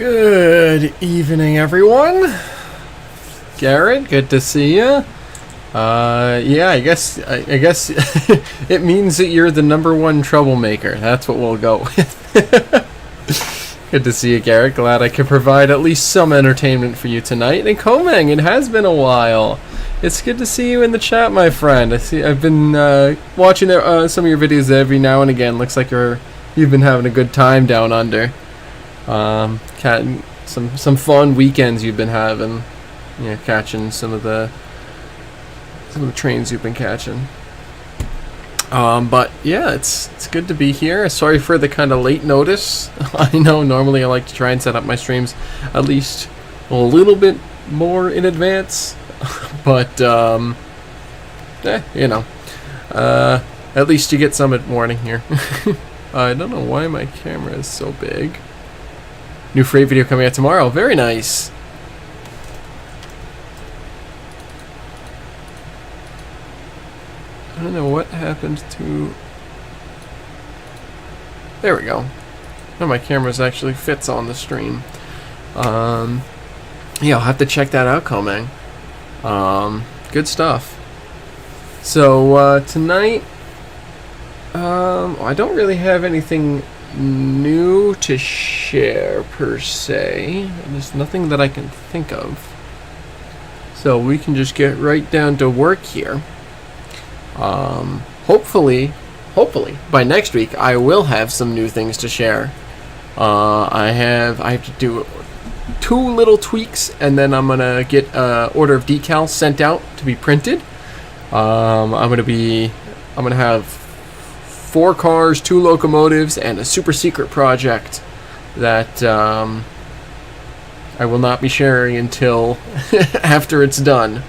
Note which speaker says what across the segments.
Speaker 1: Good evening, everyone. Garrett, good to see you. Yeah, I guess it means that you're the #1 troublemaker. That's what we'll go with. Good to see you, Garrett. Glad I could provide at least some entertainment for you tonight. And Komang, it has been a while. It's good to see you in the chat, my friend. I've been watching some of your videos every now and again. Looks like you've been having a good time down under. Some fun weekends you've been having. Yeah, catching some of the trains you've been catching. But yeah, it's good to be here. Sorry for the kind of late notice. I know normally I like to try and set up my streams at least a little bit more in advance, but you know, at least you get some at morning here. I don't know why my camera is so big. New freight video coming out tomorrow. Very nice. I don't know what happened to... There we go. Now my camera actually fits on the stream. Yeah, I'll have to check that out, Komang. Good stuff. So, tonight... I don't really have anything new to share, per se. There's nothing that I can think of. So, we can just get right down to work here. Hopefully, by next week, I will have some new things to share. I have to do 2 little tweaks, and then I'm gonna get an order of decals sent out to be printed. I'm gonna have 4 cars, 2 locomotives, and a super secret project that I will not be sharing until after it's done.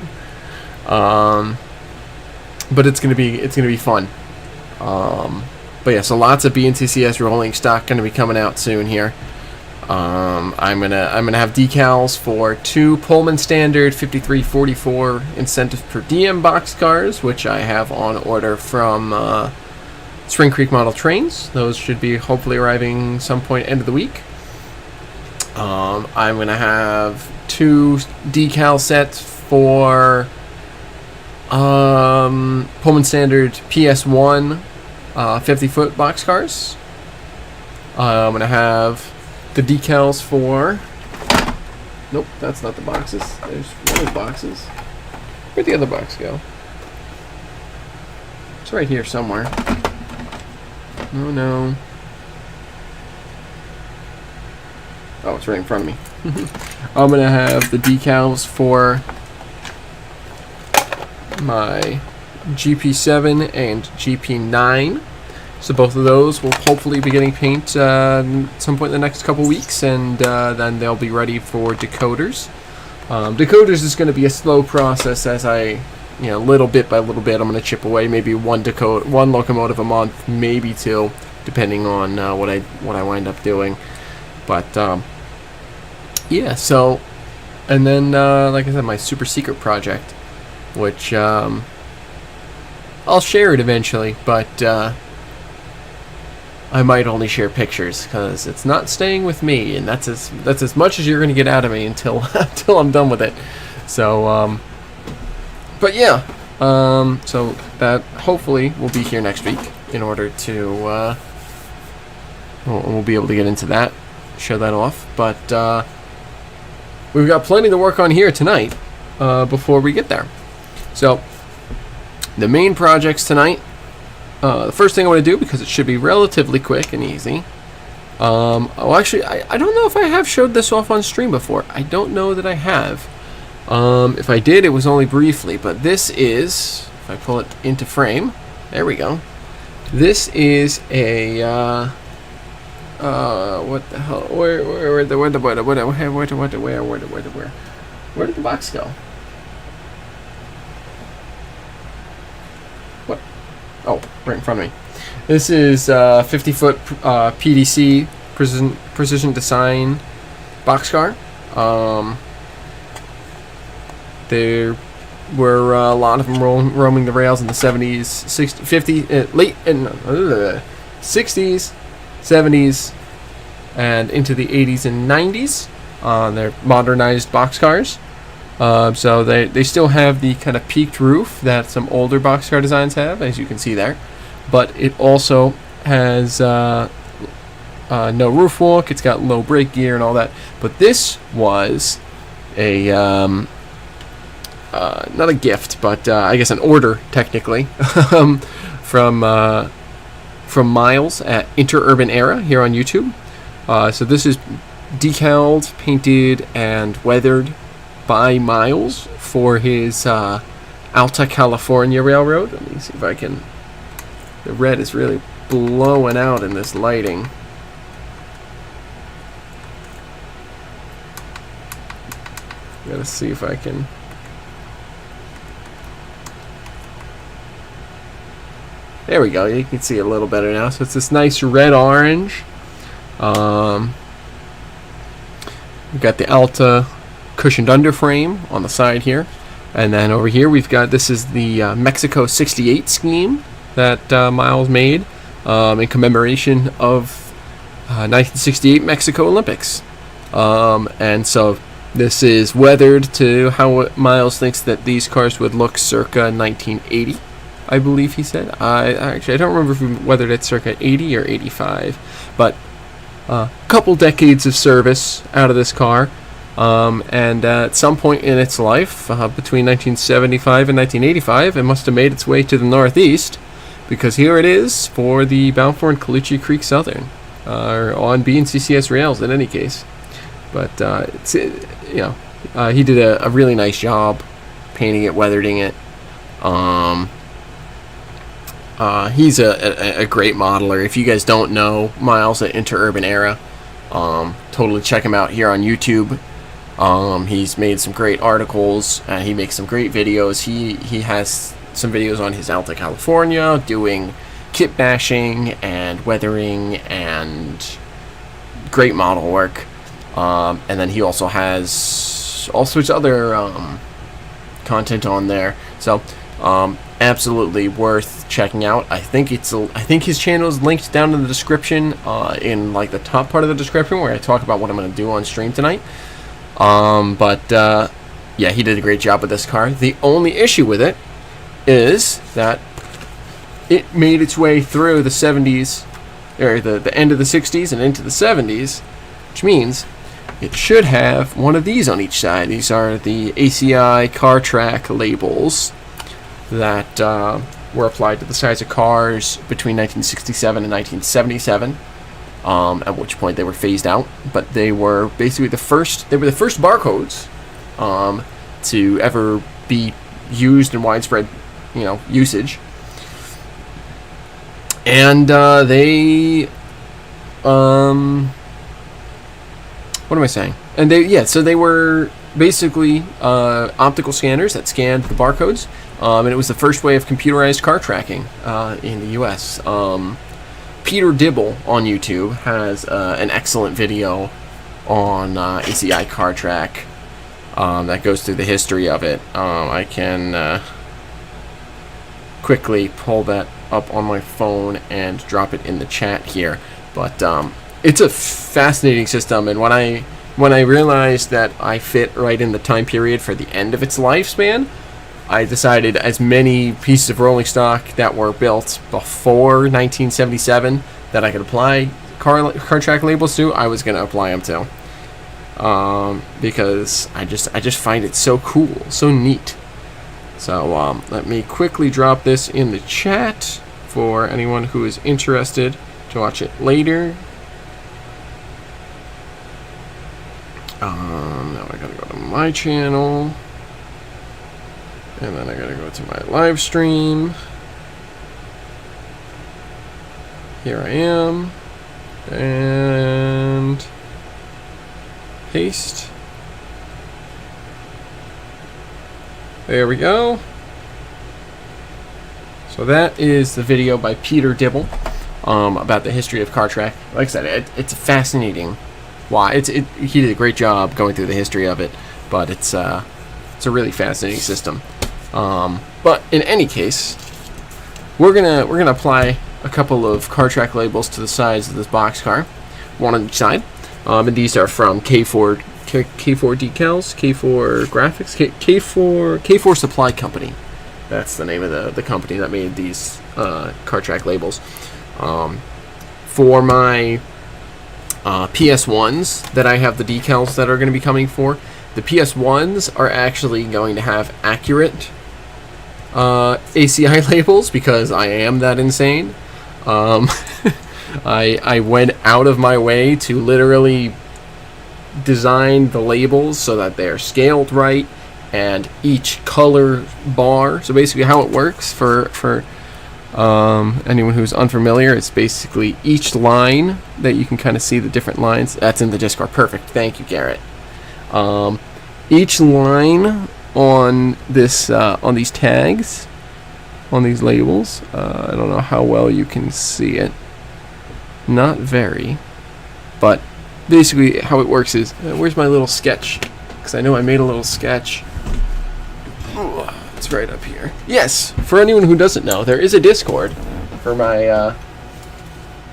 Speaker 1: But it's gonna be fun. But yeah, so lots of BNCCS rolling stock gonna be coming out soon here. I'm gonna have decals for 2 Pullman Standard 5344 incentive per diem boxcars, which I have on order from Spring Creek Model Trains. Those should be hopefully arriving some point end of the week. I'm gonna have 2 decal sets for Pullman Standard PS1 50-foot boxcars. I'm gonna have the decals for... Nope, that's not the boxes. There's one of the boxes. Where'd the other box go? It's right here somewhere. Oh no. Oh, it's right in front of me. I'm gonna have the decals for my GP7 and GP9. So both of those will hopefully be getting paint at some point in the next couple weeks, and then they'll be ready for decoders. Decoders is going to be a slow process as little bit by little bit, I'm going to chip away. Maybe one locomotive a month, maybe 2, depending on what I wind up doing. But yeah, so, and then like I said, my super secret project, which I'll share it eventually, but I might only share pictures because it's not staying with me, and that's as much as you're going to get out of me until I'm done with it. So, but yeah, so that hopefully will be here next week in order to we'll be able to get into that, show that off. But we've got plenty to work on here tonight before we get there. So the main projects tonight. The first thing I want to do, because it should be relatively quick and easy. Oh, actually, I don't know if I have showed this off on stream before. I don't know that I have. If I did, it was only briefly. But this is, if I pull it into frame, there we go. This is a what the hell? Where did the box go? What? Oh, right in front of me. This is 50-foot PDC precision design boxcar. There were a lot of them roaming the rails in the 70s, 60s, 50s, late in 60s, 70s, and into the 80s and 90s. They're modernized boxcars. So they still have the kind of peaked roof that some older boxcar designs have, as you can see there. But it also has no roof walk. It's got low brake gear and all that. But this was a not a gift, but I guess an order technically from Miles at Interurban Era here on YouTube. So this is decaled, painted, and weathered by Miles for his ALTA California railroad. Let me see if I can. The red is really blowing out in this lighting. Gotta see if I can. There we go. You can see it a little better now. So it's this nice red-orange. We've got the ALTA cushioned underframe on the side here. And then over here we've got, this is the Mexico 68 scheme that Miles made in commemoration of 1968 Mexico Olympics. And so this is weathered to how Miles thinks that these cars would look circa 1980, I believe he said. I don't remember if we weathered it circa 80 or 85, but a couple decades of service out of this car. And at some point in its life, between 1975 and 1985, it must have made its way to the Northeast, because here it is for the Balfour and Calucci Creek Southern, on B&CCS rails in any case. But it's, he did a really nice job painting it, weathering it. He's a great modeler. If you guys don't know Miles at Interurban Era, totally check him out here on YouTube. He's made some great articles. He makes some great videos. He has some videos on his ALTA California doing kit bashing and weathering and great model work. And then he also has all sorts of other content on there. So absolutely worth checking out. I think his channel is linked down in the description, in like the top part of the description, where I talk about what I'm going to do on stream tonight. Yeah, he did a great job with this car. The only issue with it is that it made its way through the 70s, or the end of the 60s and into the 70s, which means it should have one of these on each side. These are the ACI car track labels that were applied to the sides of cars between 1967 and 1977. At which point they were phased out, but they were basically the first barcodes to ever be used in widespread usage. And they what am I saying? And so they were basically optical scanners that scanned the barcodes, and it was the first way of computerized car tracking in the US. Peter Dibble on YouTube has an excellent video on ACI car track that goes through the history of it. I can quickly pull that up on my phone and drop it in the chat here. But it's a fascinating system, and when I realized that I fit right in the time period for the end of its lifespan, I decided as many pieces of rolling stock that were built before 1977 that I could apply car track labels to, I was going to apply them to, because I just find it so cool, so neat. So let me quickly drop this in the chat for anyone who is interested to watch it later. Now I gotta go to my channel. And then I gotta go to my live stream. Here I am. And paste. There we go. So that is the video by Peter Dibble about the history of car track. Like I said, it's fascinating. Why? He did a great job going through the history of it, but it's a really fascinating system. But in any case, we're gonna apply a couple of car track labels to the sides of this boxcar. one on each side. And these are from K4 Decals, K4 Graphics, K4 Supply Company. That's the name of the company that made these car track labels. For my PS1s that I have the decals that are going to be coming for, the PS1s are actually going to have accurate ACI labels because I am that insane. I went out of my way to literally design the labels so that they're scaled right, and each color bar. So basically how it works for anyone who's unfamiliar, it's basically each line that you can kind of see the different lines. That's in the Discord. Perfect. Thank you, Garrett. Each line on this on these tags, on these labels, I don't know how well you can see it. Not very, but basically how it works is, where's my little sketch? Because I know I made a little sketch. It's right up here. Yes, for anyone who doesn't know, there is a Discord for my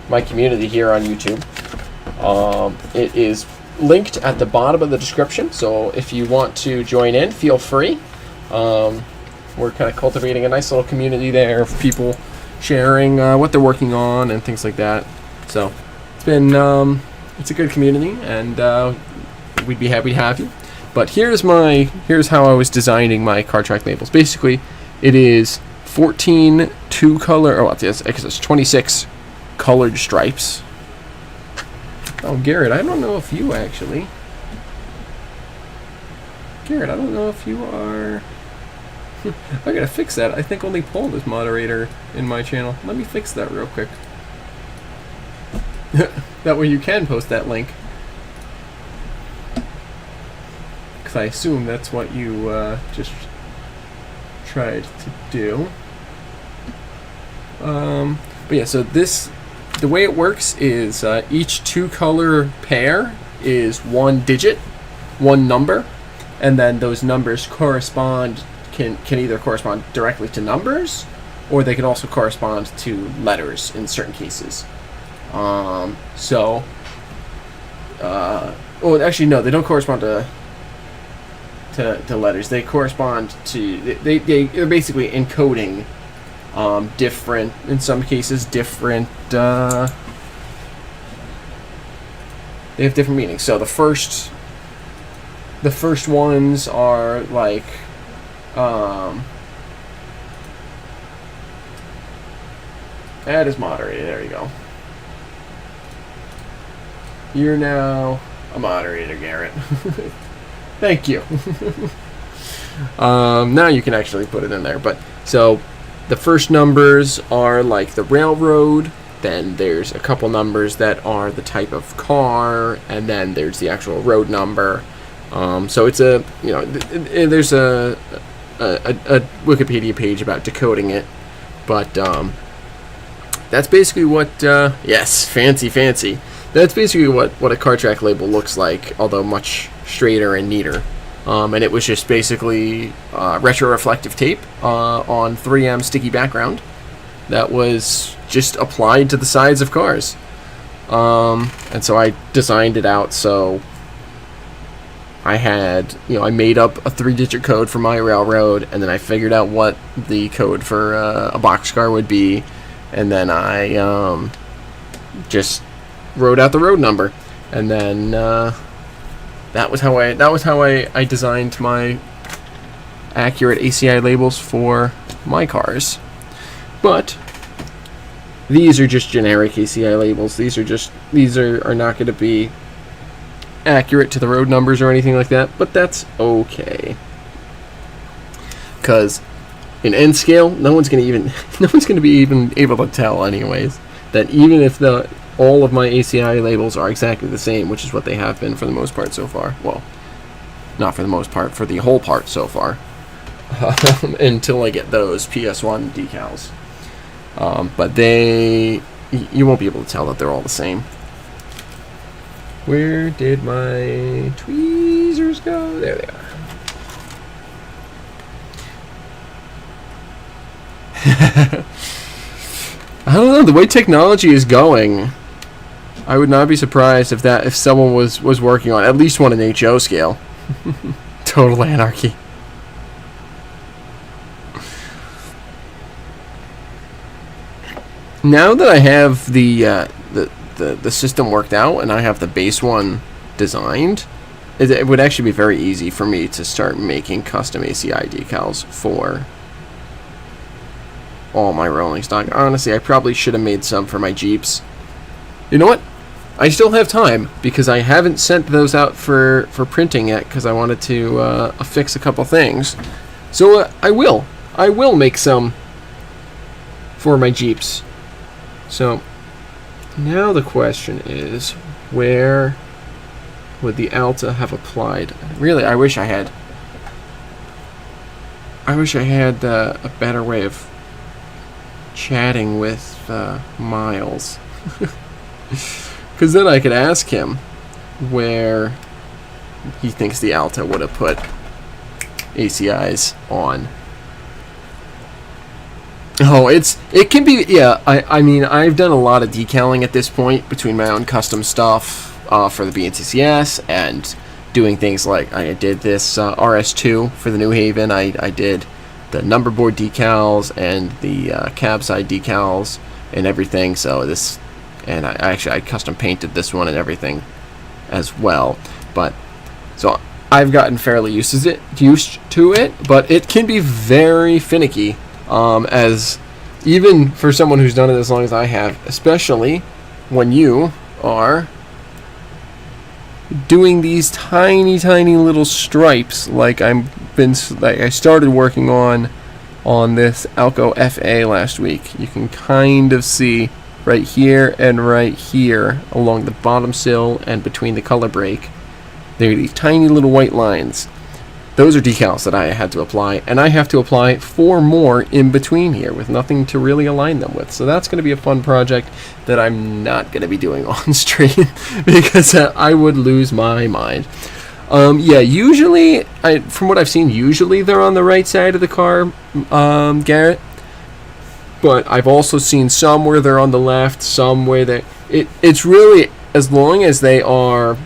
Speaker 1: my community here on YouTube. It is linked at the bottom of the description, so if you want to join in, feel free. We're kind of cultivating a nice little community there of people sharing what they're working on and things like that. So it's been it's a good community, and we'd be happy to have you. But here's how I was designing my car track labels. Basically, it is 14 two-color. Oh, yes, because it's 26 colored stripes. Oh, Garrett, I don't know if you actually. Garrett, I don't know if you are. I gotta fix that. I think only Paul is moderator in my channel. Let me fix that real quick. That way you can post that link. Because I assume that's what you just tried to do. But yeah, so the way it works is each two-color pair is one digit, one number, and then those numbers correspond, can either correspond directly to numbers, or they can also correspond to letters in certain cases. Well, actually, no, they don't correspond to letters. They correspond to, they're basically encoding different, in some cases, different, they have different meanings. So the first ones are like, add as moderator, there you go. You're now a moderator, Garrett. Thank you. Now you can actually put it in there. But so the first numbers are like the railroad, then there's a couple numbers that are the type of car, and then there's the actual road number. So it's a, you know, there's a Wikipedia page about decoding it, but that's basically what, yes, fancy. That's basically what a car track label looks like, although much straighter and neater. And it was just basically retroreflective tape on 3M sticky background that was just applied to the sides of cars. And so I designed it out so I had, I made up a 3-digit code for my railroad, and then I figured out what the code for a boxcar would be, and then I just wrote out the road number, and then that was how I designed my accurate ACI labels for my cars. But these are just generic ACI labels. These are not going to be accurate to the road numbers or anything like that, but that's okay, because in N scale, no one's going to be even able to tell anyways, that even if all of my ACI labels are exactly the same, which is what they have been for the most part so far. Well, not for the most part, for the whole part so far. Until I get those PS1 decals. But you won't be able to tell that they're all the same. Where did my tweezers go? There they are. I don't know, the way technology is going, I would not be surprised if someone was working on at least one in HO scale. Total anarchy. Now that I have the system worked out and I have the base one designed, it would actually be very easy for me to start making custom ACI decals for all my rolling stock. Honestly, I probably should have made some for my Jeeps. You know what? I still have time because I haven't sent those out for printing yet because I wanted to affix a couple things. So I will make some for my Jeeps. So now the question is, where would the ALTA have applied? Really, I wish I had a better way of chatting with Miles. Because then I could ask him where he thinks the ALTA would have put ACIs on. Oh, it can be, yeah, I mean, I've done a lot of decaling at this point between my own custom stuff for the BNCCS and doing things like I did this RS2 for the New Haven. I did the number board decals and the cab side decals and everything. So this, and I custom painted this one and everything as well. But so I've gotten fairly used to it, but it can be very finicky. As even for someone who's done it as long as I have, especially when you are doing these tiny little stripes like I started working on this Alco FA last week. You can kind of see right here and right here along the bottom sill and between the color break, there are these tiny little white lines. Those are decals that I had to apply, and I have to apply 4 more in between here with nothing to really align them with. So that's going to be a fun project that I'm not going to be doing on stream because I would lose my mind. Yeah, usually, from what I've seen, usually they're on the right side of the car, Garrett. But I've also seen some where they're on the left, some where it's really, as long as they are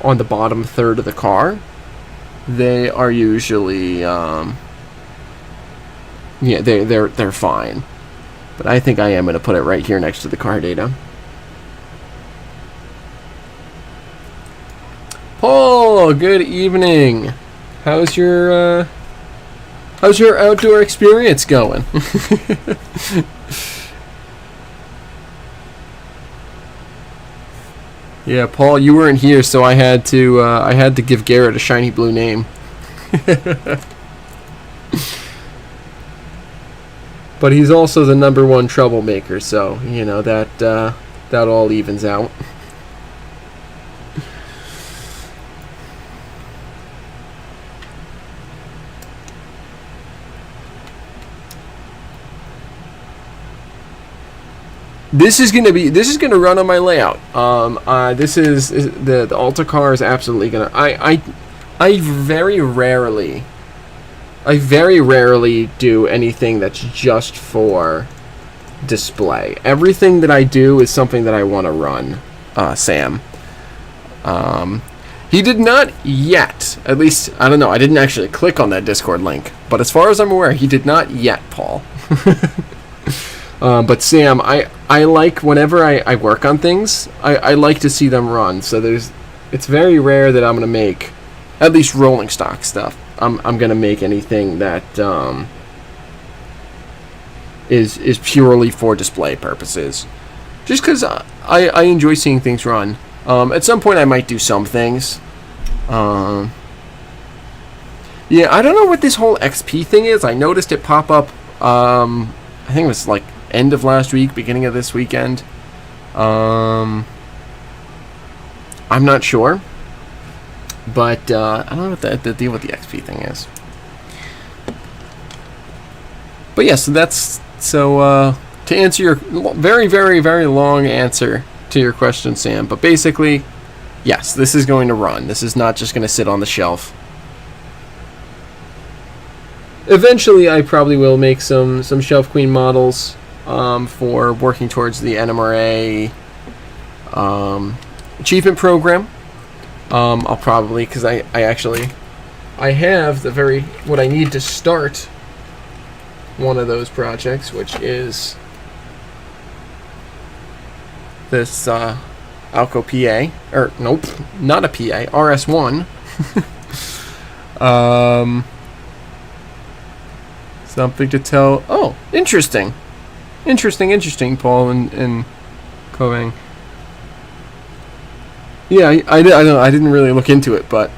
Speaker 1: on the bottom third of the car, they are usually, yeah, they're fine. But I think I am going to put it right here next to the car data. Paul, good evening. How's your outdoor experience going? Yeah, Paul, you weren't here, so I had to give Garrett a shiny blue name. But he's also the #1 troublemaker, so you know that all evens out. This is gonna run on my layout. This is the ALTA car is absolutely gonna. I very rarely do anything that's just for display. Everything that I do is something that I want to run. Sam. He did not yet. At least I don't know. I didn't actually click on that Discord link, but as far as I'm aware, he did not yet, Paul. But Sam, I like whenever I work on things, I like to see them run. So it's very rare that I'm gonna make, at least rolling stock stuff. I'm gonna make anything that is purely for display purposes, just because I enjoy seeing things run. At some point I might do some things. Yeah, I don't know what this whole XP thing is. I noticed it pop up. I think it was like end of last week, beginning of this weekend. I'm not sure, but I don't know what the deal with the XP thing is. But yeah, so to answer your very, very, very long answer to your question, Sam. But basically, yes, this is going to run. This is not just going to sit on the shelf. Eventually, I probably will make some Shelf Queen models for working towards the NMRA achievement program. I'll probably, because I have what I need to start one of those projects, which is this Alco PA, or nope, not a PA, RS1. Something to tell. Oh, interesting, Paul and Kovang. Yeah, I didn't really look into it, but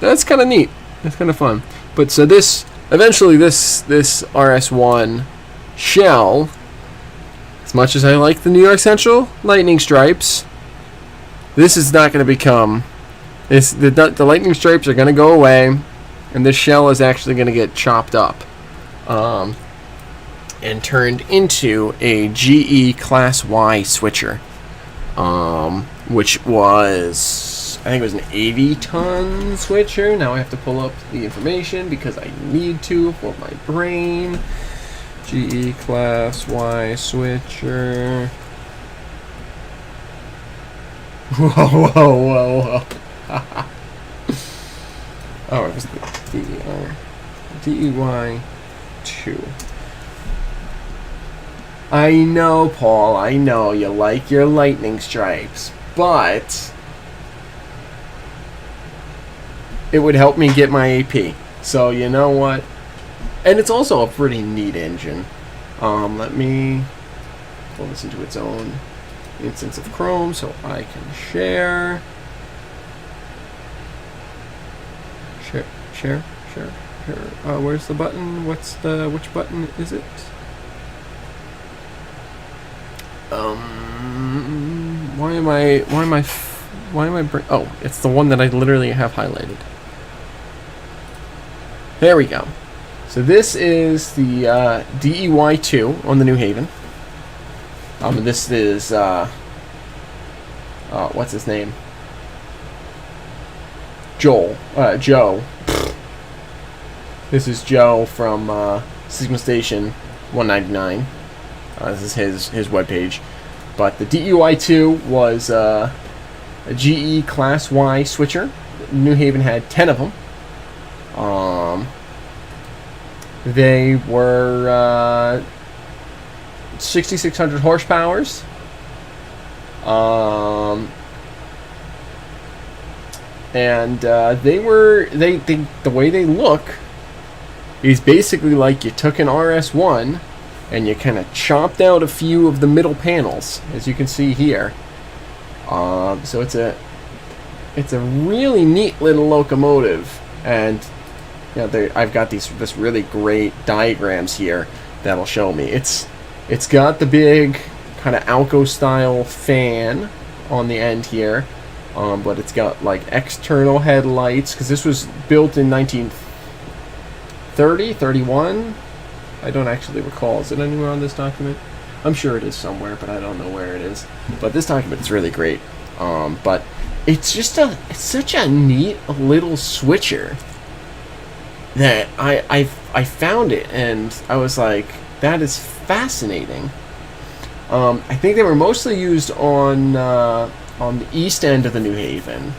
Speaker 1: that's kind of neat. That's kind of fun. But so this RS1 shell, as much as I like the New York Central lightning stripes, this is not going to become. The lightning stripes are going to go away, and this shell is actually going to get chopped up, and turned into a GE Class Y switcher, which was, I think it was an 80-ton switcher. Now I have to pull up the information because I need to for my brain. GE Class Y switcher. Whoa. Oh, it was the DEY2. I know, Paul, I know you like your lightning stripes, but it would help me get my AP. So you know what? And it's also a pretty neat engine. Let me pull this into its own instance of Chrome so I can share. Share. Where's the button? Which button is it? Why am I oh, it's the one that I literally have highlighted. There we go. So this is the DEY2 on the New Haven. This is what's his name? Joe. This is Joe from Sigma Station 199. This is his webpage. But the DEY2 was a GE Class Y switcher. New Haven had 10 of them. They were 6,600 horsepowers. And the way they look is basically like you took an RS1 and you kind of chopped out a few of the middle panels, as you can see here. So it's a really neat little locomotive, and I've got this really great diagrams here that'll show me. It's got the big kind of Alco style fan on the end here, but it's got like external headlights, because this was built in 1930, 31. I don't actually recall. Is it anywhere on this document? I'm sure it is somewhere, but I don't know where it is. But this document is really great. But it's such a neat little switcher that I found it, and I was like, that is fascinating. I think they were mostly used on the east end of the New Haven,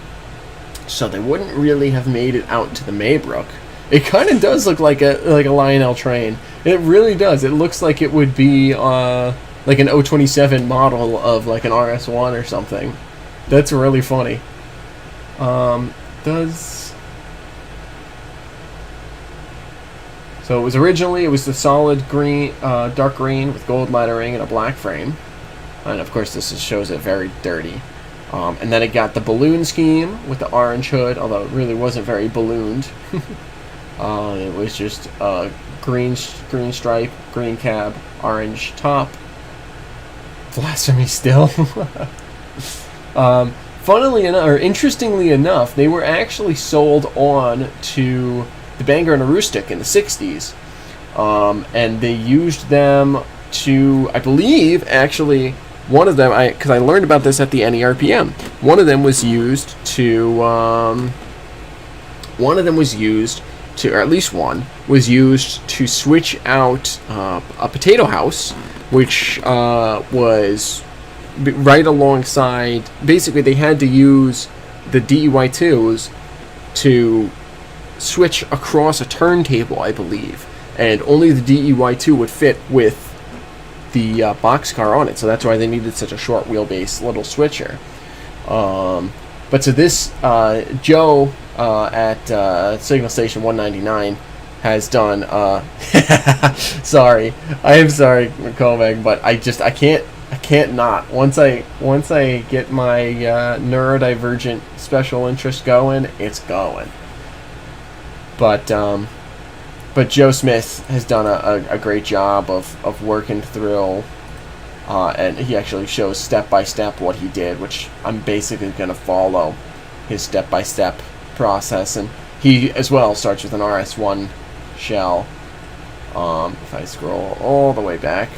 Speaker 1: so they wouldn't really have made it out to the Maybrook. It kind of does look like a Lionel train. It really does. It looks like it would be like an 027 model of like an RS1 or something. That's really funny. So it was the solid green, dark green with gold lettering and a black frame, and of course this shows it very dirty. And then it got the balloon scheme with the orange hood, although it really wasn't very ballooned. It was just green stripe, green cab, orange top. Blasphemy still. Interestingly enough, they were actually sold on to the Bangor and Aroostook in the 60s. And they used them to, I believe, actually, one of them, because I learned about this at the NERPM, one of them was used to, or at least one, was used to switch out a potato house, which was right alongside. Basically, they had to use the DEY2s to switch across a turntable, I believe, and only the DEY2 would fit with the boxcar on it, so that's why they needed such a short wheelbase little switcher. But so this Joe at Signal Station 199 has done. Sorry, I am sorry, McCormack, but I can't not. Once I get my neurodivergent special interest going, it's going. But Joe Smith has done a great job of working through, and he actually shows step by step what he did, which I'm basically going to follow his step by step process. And he as well starts with an RS1 shell. If I scroll all the way back.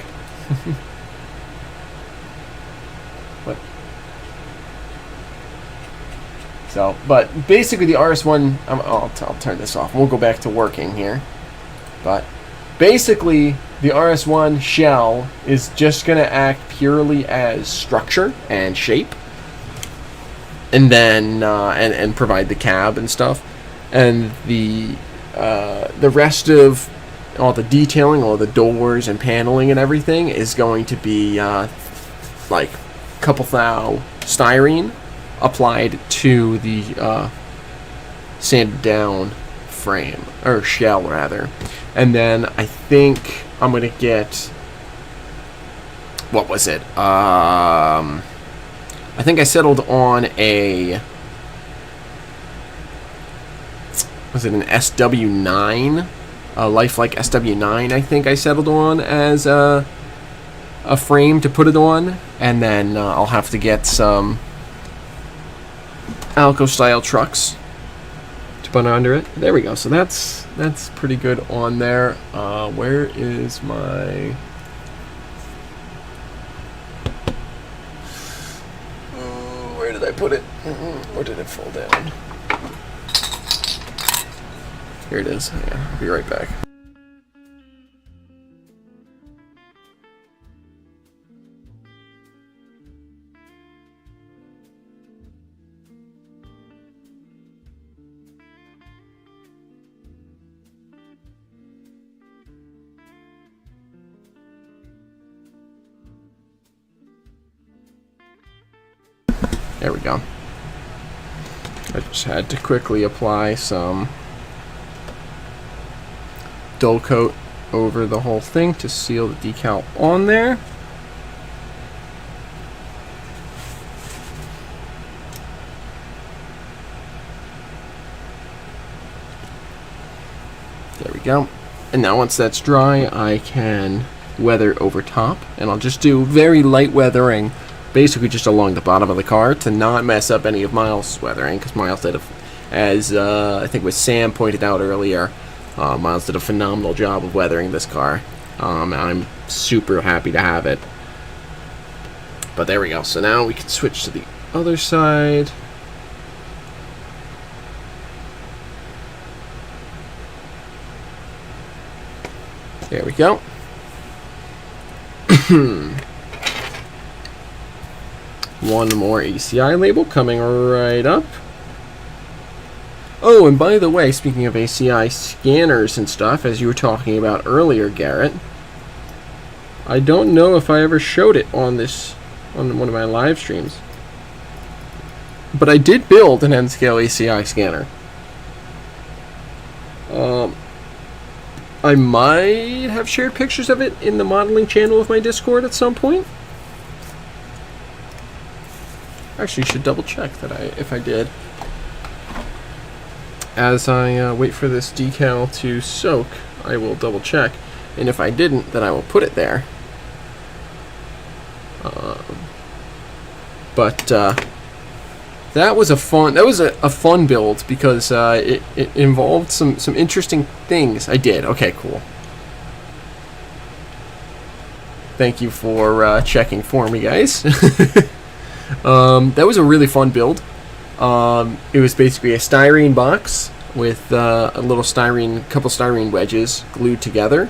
Speaker 1: What? So, but basically the RS1, I'll turn this off. We'll go back to working here. But basically the RS1 shell is just going to act purely as structure and shape, and then and provide the cab and stuff, and the rest of all the detailing, all the doors and paneling and everything is going to be like couple thou styrene applied to the sanded down frame, or shell rather. And then I think I'm gonna get, what was it? I think I settled on a, was it an SW9? A lifelike SW9, I think I settled on as a frame to put it on. And then I'll have to get some Alco style trucks to put under it. There we go. So that's pretty good on there. Where is my? Where did I put it? Or did it fall down? Here it is. Yeah, I'll be right back. There we go. I just had to quickly apply some dull coat over the whole thing to seal the decal on there. There we go. And now once that's dry, I can weather over top, and I'll just do very light weathering, basically just along the bottom of the car to not mess up any of Miles' weathering, because Miles did, as I think was Sam pointed out earlier, Miles did a phenomenal job of weathering this car. I'm super happy to have it. But there we go. So now we can switch to the other side. There we go. One more ACI label coming right up. Oh, and by the way, speaking of ACI scanners and stuff, as you were talking about earlier, Garrett, I don't know if I ever showed it on one of my live streams, but I did build an N-scale ACI scanner. I might have shared pictures of it in the modeling channel of my Discord at some point. Actually, should double check that if I did. As I wait for this decal to soak, I will double check, and if I didn't, then I will put it there. But that was a fun build because it involved some interesting things. I did. Okay, cool. Thank you for checking for me, guys. That was a really fun build. It was basically a styrene box with a little couple styrene wedges glued together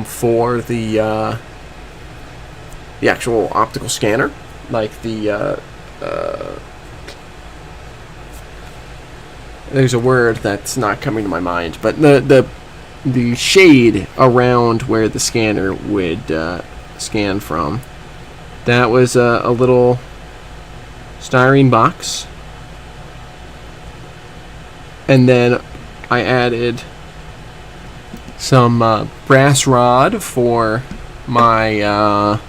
Speaker 1: for the actual optical scanner. like the there's a word that's not coming to my mind, but the shade around where the scanner would scan from, that was a little styrene box, and then I added some brass rod for my oh,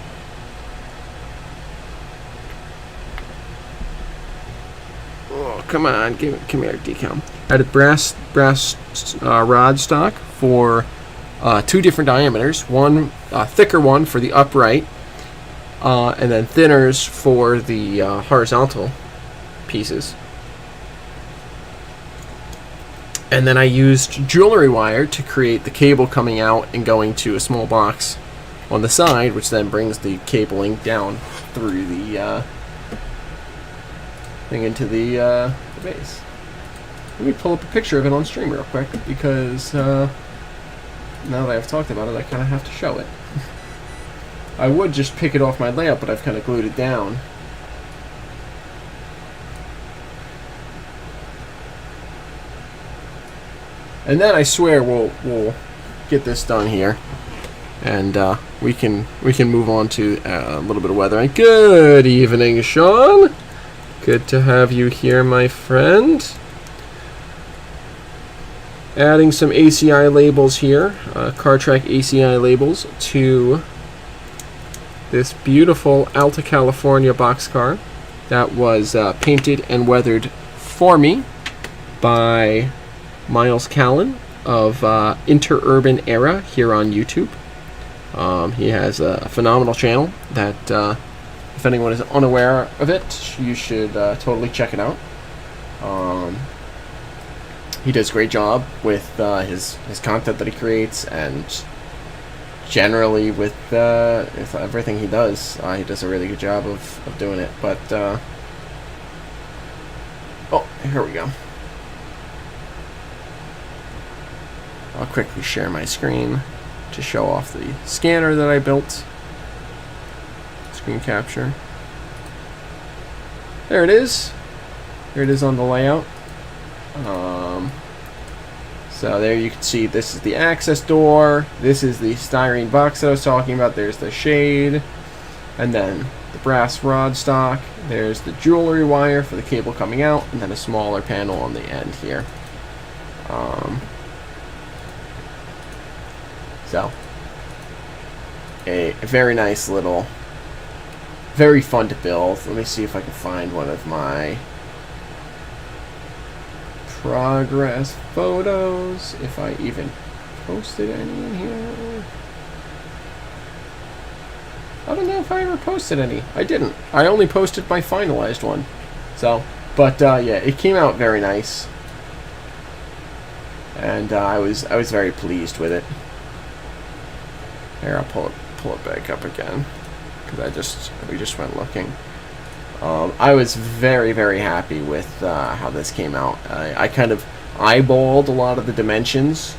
Speaker 1: come on, come here, Decal. I added brass rod stock for 2 different diameters. One thicker one for the upright, and then thinners for the horizontal pieces. And then I used jewelry wire to create the cable coming out and going to a small box on the side, which then brings the cabling down through the thing into the base. Let me pull up a picture of it on stream real quick, because now that I've talked about it, I kind of have to show it. I would just pick it off my layout, but I've kind of glued it down. And then I swear we'll get this done here, and we can move on to a little bit of weather. And good evening, Sean. Good to have you here, my friend. Adding some ACI labels here, CarTrack ACI labels, to this beautiful ALTA California boxcar that was painted and weathered for me by Miles Callan of Interurban Era here on YouTube. He has a phenomenal channel that, if anyone is unaware of it, you should totally check it out. He does a great job with his content that he creates, and generally with everything he does a really good job of doing it. But oh, here we go. I'll quickly share my screen to show off the scanner that I built. Screen capture. There it is. Here it is on the layout. So there you can see this is the access door. This is the styrene box that I was talking about. There's the shade. And then the brass rod stock. There's the jewelry wire for the cable coming out. And then a smaller panel on the end here. So, a very nice little, very fun to build. Let me see if I can find one of my progress photos, if I even posted any in here. I don't know if I ever posted any. I didn't. I only posted my finalized one. So, but yeah, it came out very nice, and I was very pleased with it. Here, I'll pull it back up again, because we just went looking. I was very, very happy with how this came out. I kind of eyeballed a lot of the dimensions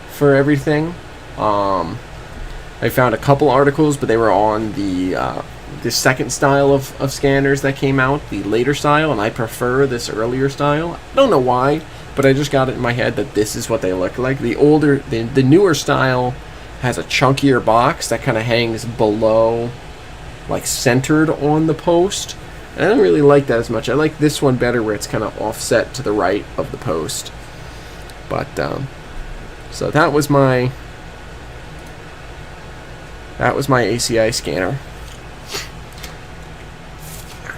Speaker 1: for everything. I found a couple articles, but they were on the second style of scanners that came out, the later style, and I prefer this earlier style. I don't know why, but I just got it in my head that this is what they look like. The newer style has a chunkier box that kind of hangs below, like centered on the post. And I don't really like that as much. I like this one better, where it's kind of offset to the right of the post. But so that was my ACI scanner.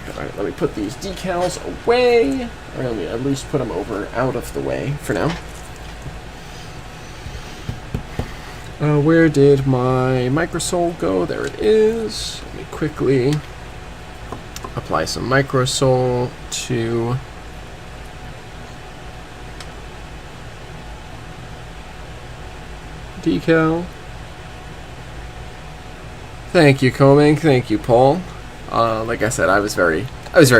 Speaker 1: Alright, let me put these decals away, or let me at least put them out of the way for now. Where did my microsole go? There it is. Let me quickly apply some microsole to decal. Thank you, Coming. Thank you, Paul. Like I said, I was very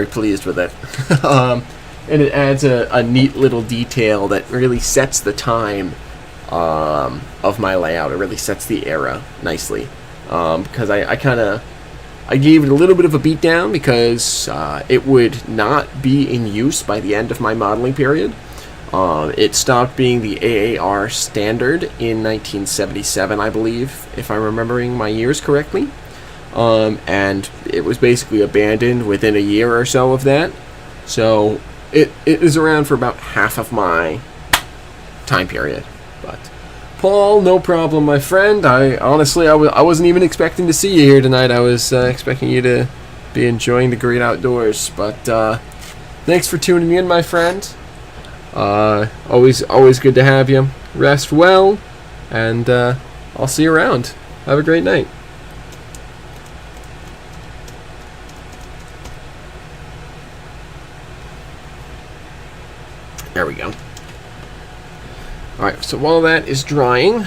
Speaker 1: pleased with it. And it adds a neat little detail that really sets the time of my layout. It really sets the era nicely, because I kind of I gave it a little bit of a beatdown because it would not be in use by the end of my modeling period. It stopped being the AAR standard in 1977, I believe, if I'm remembering my years correctly. And it was basically abandoned within a year or so of that. So it is around for about half of my time period. But Paul, no problem, my friend. I wasn't even expecting to see you here tonight. I was expecting you to be enjoying the great outdoors. But thanks for tuning in, my friend. Always good to have you. Rest well, and I'll see you around. Have a great night. There we go. Alright, so while that is drying,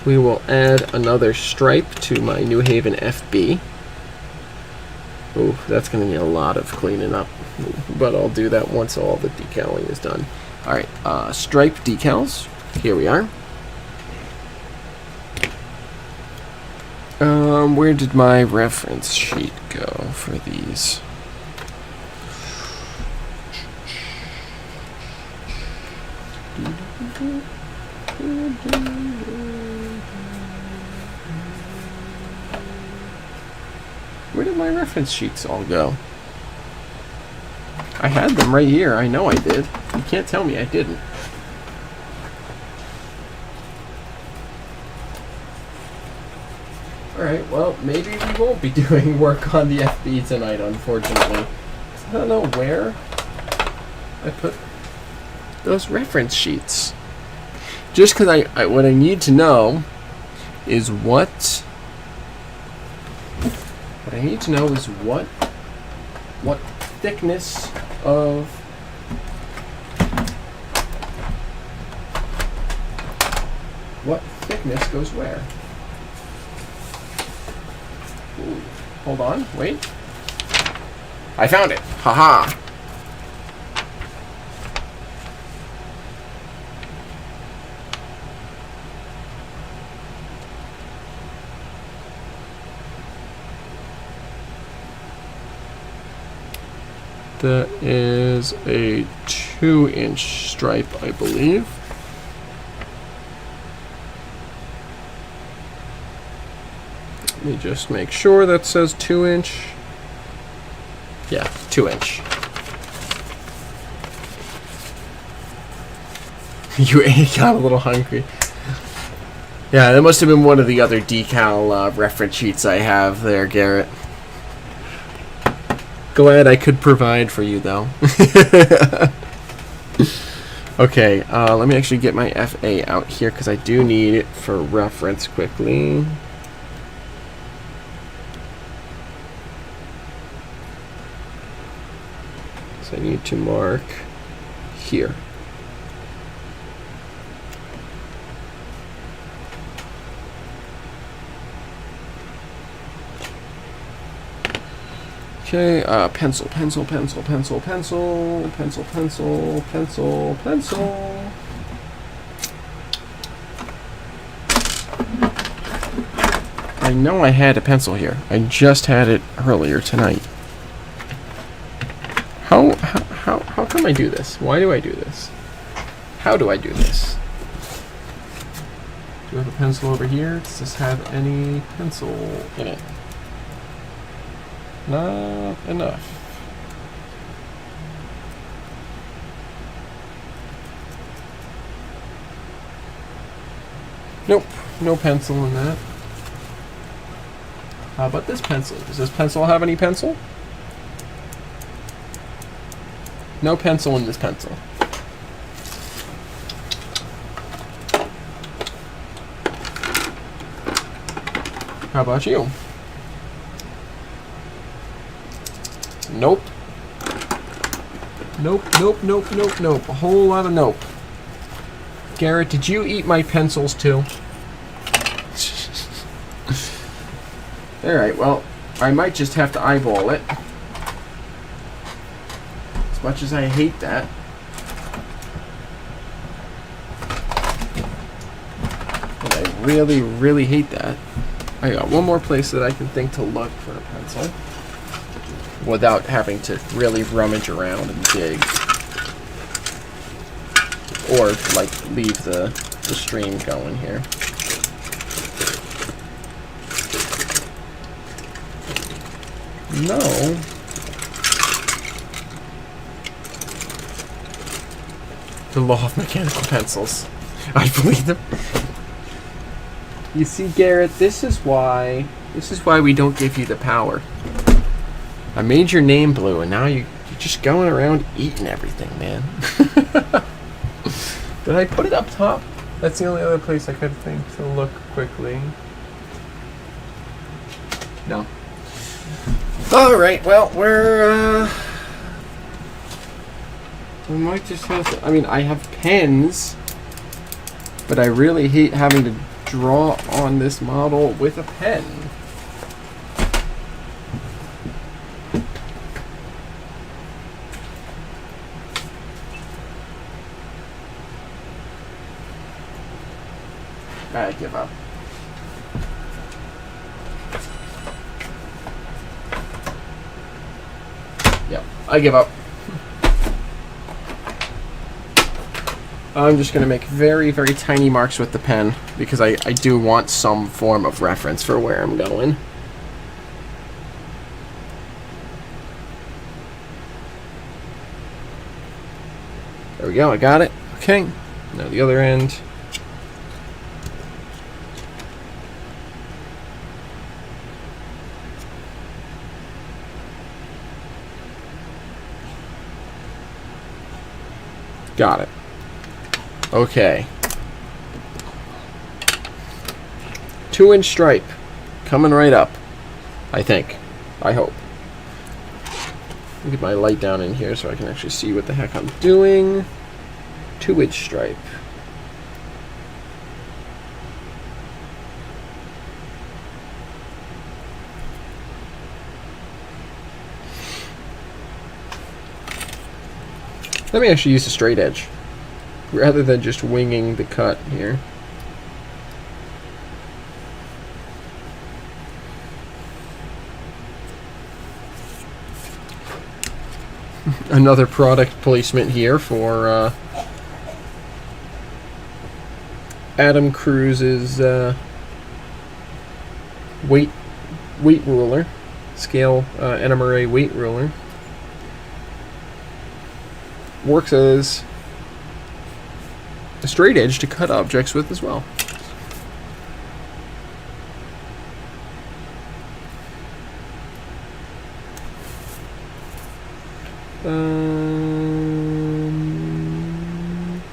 Speaker 1: we will add another stripe to my New Haven FB. Ooh, that's going to need a lot of cleaning up, but I'll do that once all the decaling is done. Alright, stripe decals. Here we are. Where did my reference sheet go for these? Where did my reference sheets all go? I had them right here. I know I did. You can't tell me I didn't. Alright, well, maybe we won't be doing work on the FB tonight, unfortunately. I don't know where I put those reference sheets. Just because what I need to know is what thickness of goes where. Ooh, hold on, wait. I found it. Haha. That is a 2-inch stripe, I believe. Let me just make sure that says 2-inch. Yeah, 2-inch. You got a little hungry. Yeah, that must have been one of the other decal reference sheets I have there, Garrett. Glad I could provide for you, though. Okay, let me actually get my FA out here because I do need it for reference quickly. So I need to mark here. Okay, pencil. I know I had a pencil here. I just had it earlier tonight. How come I do this? Why do I do this? How do I do this? Do I have a pencil over here? Does this have any pencil in it? Not enough. Nope, no pencil in that. How about this pencil? Does this pencil have any pencil? No pencil in this pencil. How about you? Nope. Nope. A whole lot of nope. Garrett, did you eat my pencils too? Alright, well, I might just have to eyeball it. As much as I hate that. But I really, really hate that. I got one more place that I can think to look for a pencil without having to really rummage around and dig. Or, like, leave the stream going here. No. The law of mechanical pencils. I believe them. You see, Garrett, this is why we don't give you the power. I made your name blue, and now you're just going around eating everything, man. Did I put it up top? That's the only other place I could think to look quickly. No. Alright, well, we might just have to, I mean, I have pens, but I really hate having to draw on this model with a pen. I give up. Yep, I give up. I'm just going to make very, very tiny marks with the pen because I do want some form of reference for where I'm going. There we go, I got it. Okay, now the other end. Got it. Okay. 2-inch stripe. Coming right up. I think. I hope. Let me get my light down in here so I can actually see what the heck I'm doing. 2-inch stripe. Let me actually use a straight edge rather than just winging the cut here. Another product placement here for Adam Cruz's weight ruler, scale NMRA weight ruler. Works as a straight edge to cut objects with as well.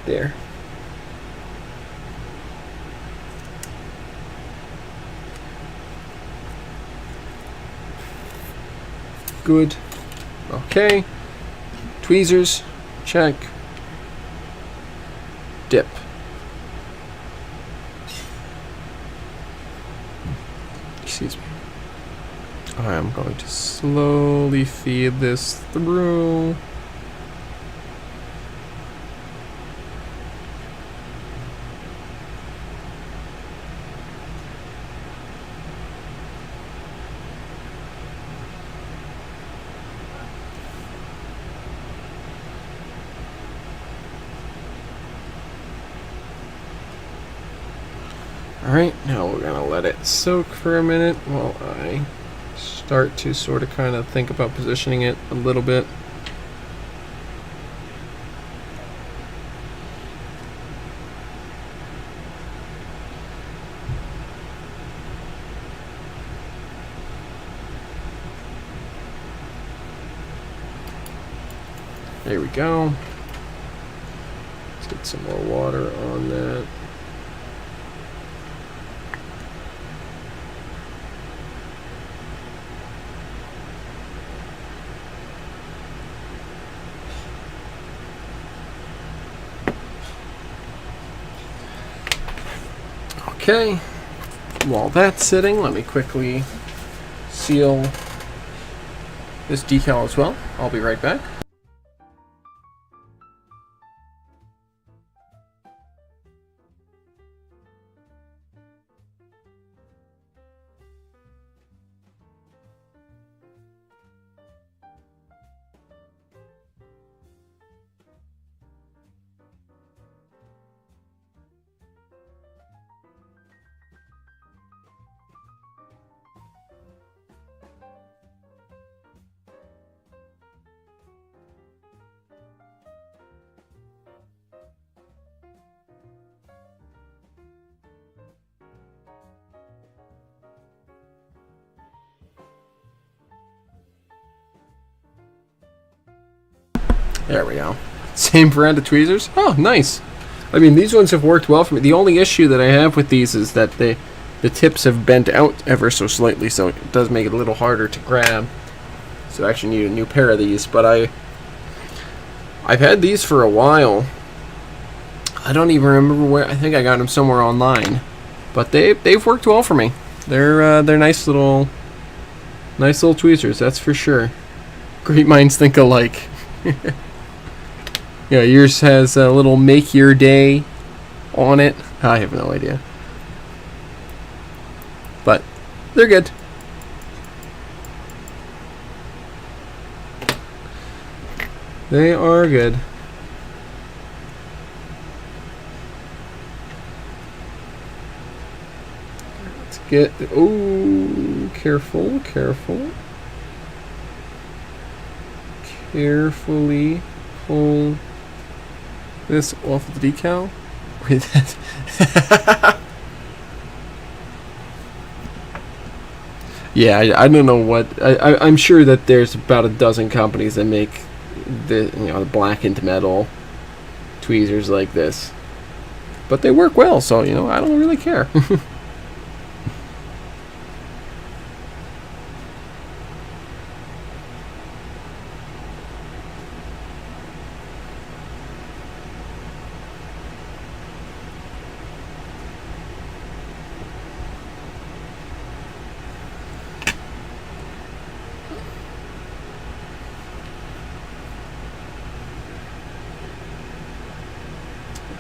Speaker 1: There. Good. Okay. Tweezers. Check. Dip. Excuse me. I'm going to slowly feed this through. Alright, now we're going to let it soak for a minute while I start to sort of kind of think about positioning it a little bit. There we go. Let's get some more water on that. Okay, while that's sitting, let me quickly seal this decal as well. I'll be right back. There we go. Same brand of tweezers. Oh, nice. I mean, these ones have worked well for me. The only issue that I have with these is that the tips have bent out ever so slightly, so it does make it a little harder to grab. So I actually need a new pair of these, but I've had these for a while. I don't even remember where. I think I got them somewhere online, but they've worked well for me. They're nice little tweezers, that's for sure. Great minds think alike. Yeah, yours has a little make your day on it. I have no idea, but they're good. They are good. Let's get... Oh, careful, careful. Carefully pull this off of the decal. Yeah, I don't know what... I'm sure that there's about a dozen companies that make the the blackened metal tweezers like this, but they work well, so I don't really care.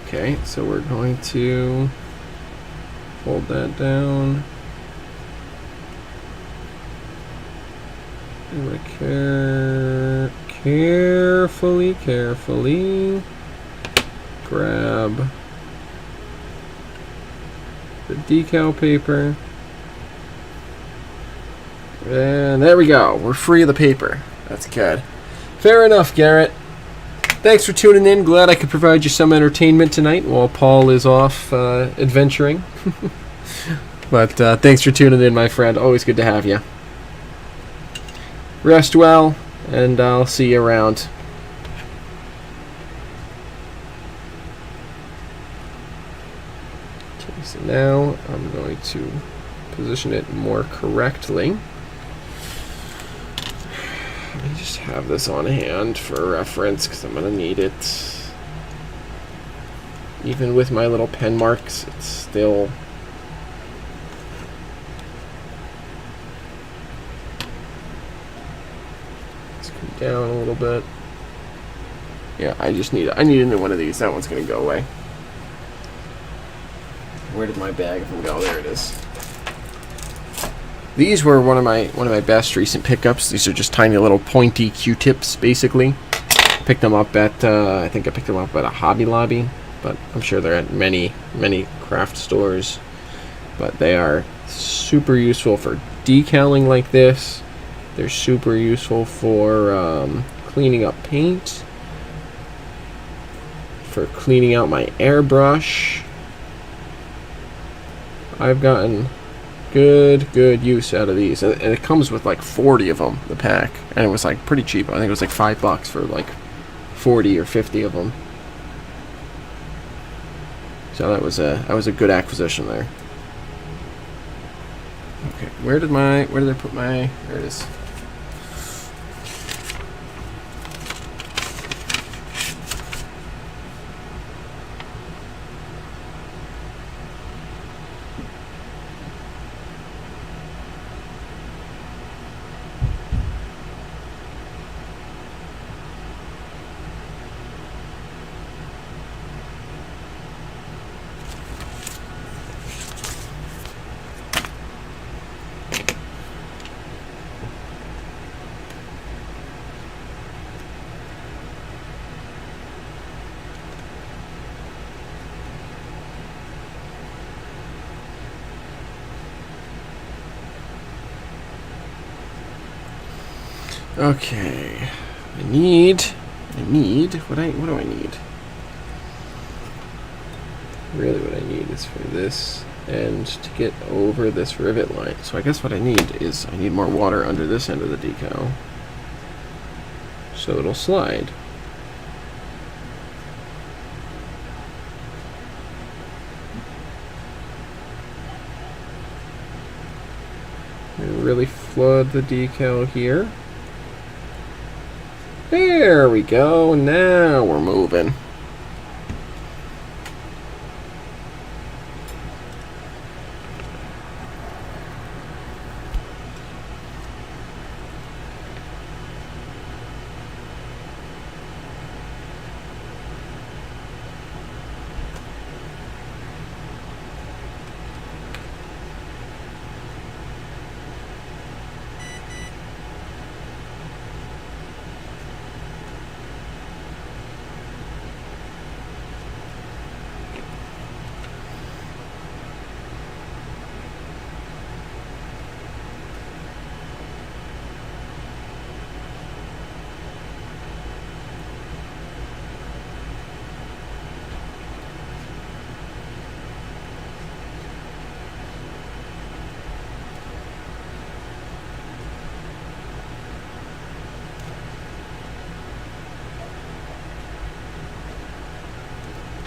Speaker 1: Okay, so we're going to fold that down. I'm going to carefully grab the decal paper. And there we go. We're free of the paper. That's good. Fair enough, Garrett. Thanks for tuning in. Glad I could provide you some entertainment tonight while Paul is off adventuring. But thanks for tuning in, my friend. Always good to have you. Rest well, and I'll see you around. Okay, so now I'm going to position it more correctly. Let me just have this on hand for reference because I'm going to need it. Even with my little pen marks, it's still... Let's come down a little bit. Yeah, I need a new one of these. That one's going to go away. Where did my bag of them go? There it is. These were one of my best recent pickups. These are just tiny little pointy Q-tips, basically. Picked them up at I think I picked them up at a Hobby Lobby, but I'm sure they're at many craft stores. But they are super useful for decaling like this. They're super useful for cleaning up paint, for cleaning out my airbrush. I've gotten good use out of these, and it comes with like 40 of them, the pack, and it was like pretty cheap. I think it was like $5 for like 40 or 50 of them. So that was a good acquisition there. Okay, where did I put my? There it is. Okay, I need, what do I need? Really what I need is for this end to get over this rivet line. So I guess what I need is, I need more water under this end of the decal, so it'll slide. And really flood the decal here. There we go. Now we're moving.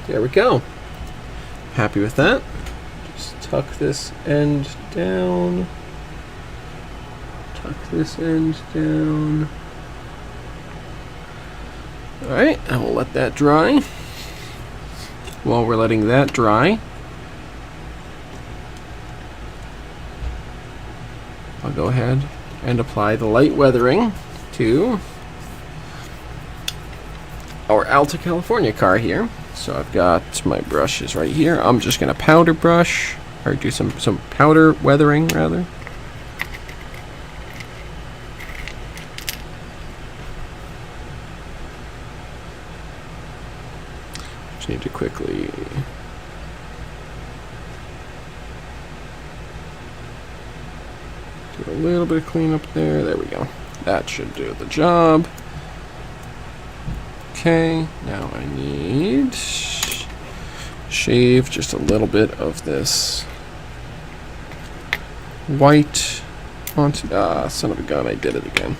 Speaker 1: There we go. Happy with that. Just tuck this end down. Tuck this end down. Alright, and we'll let that dry. While we're letting that dry, I'll go ahead and apply the light weathering to our ALTA California car here. So I've got my brushes right here. I'm just going to powder brush, or do some powder weathering rather. Just need to quickly do a little bit of cleanup there. There we go. That should do the job. Okay, now I need shave just a little bit of this white onto, son of a gun, I did it again.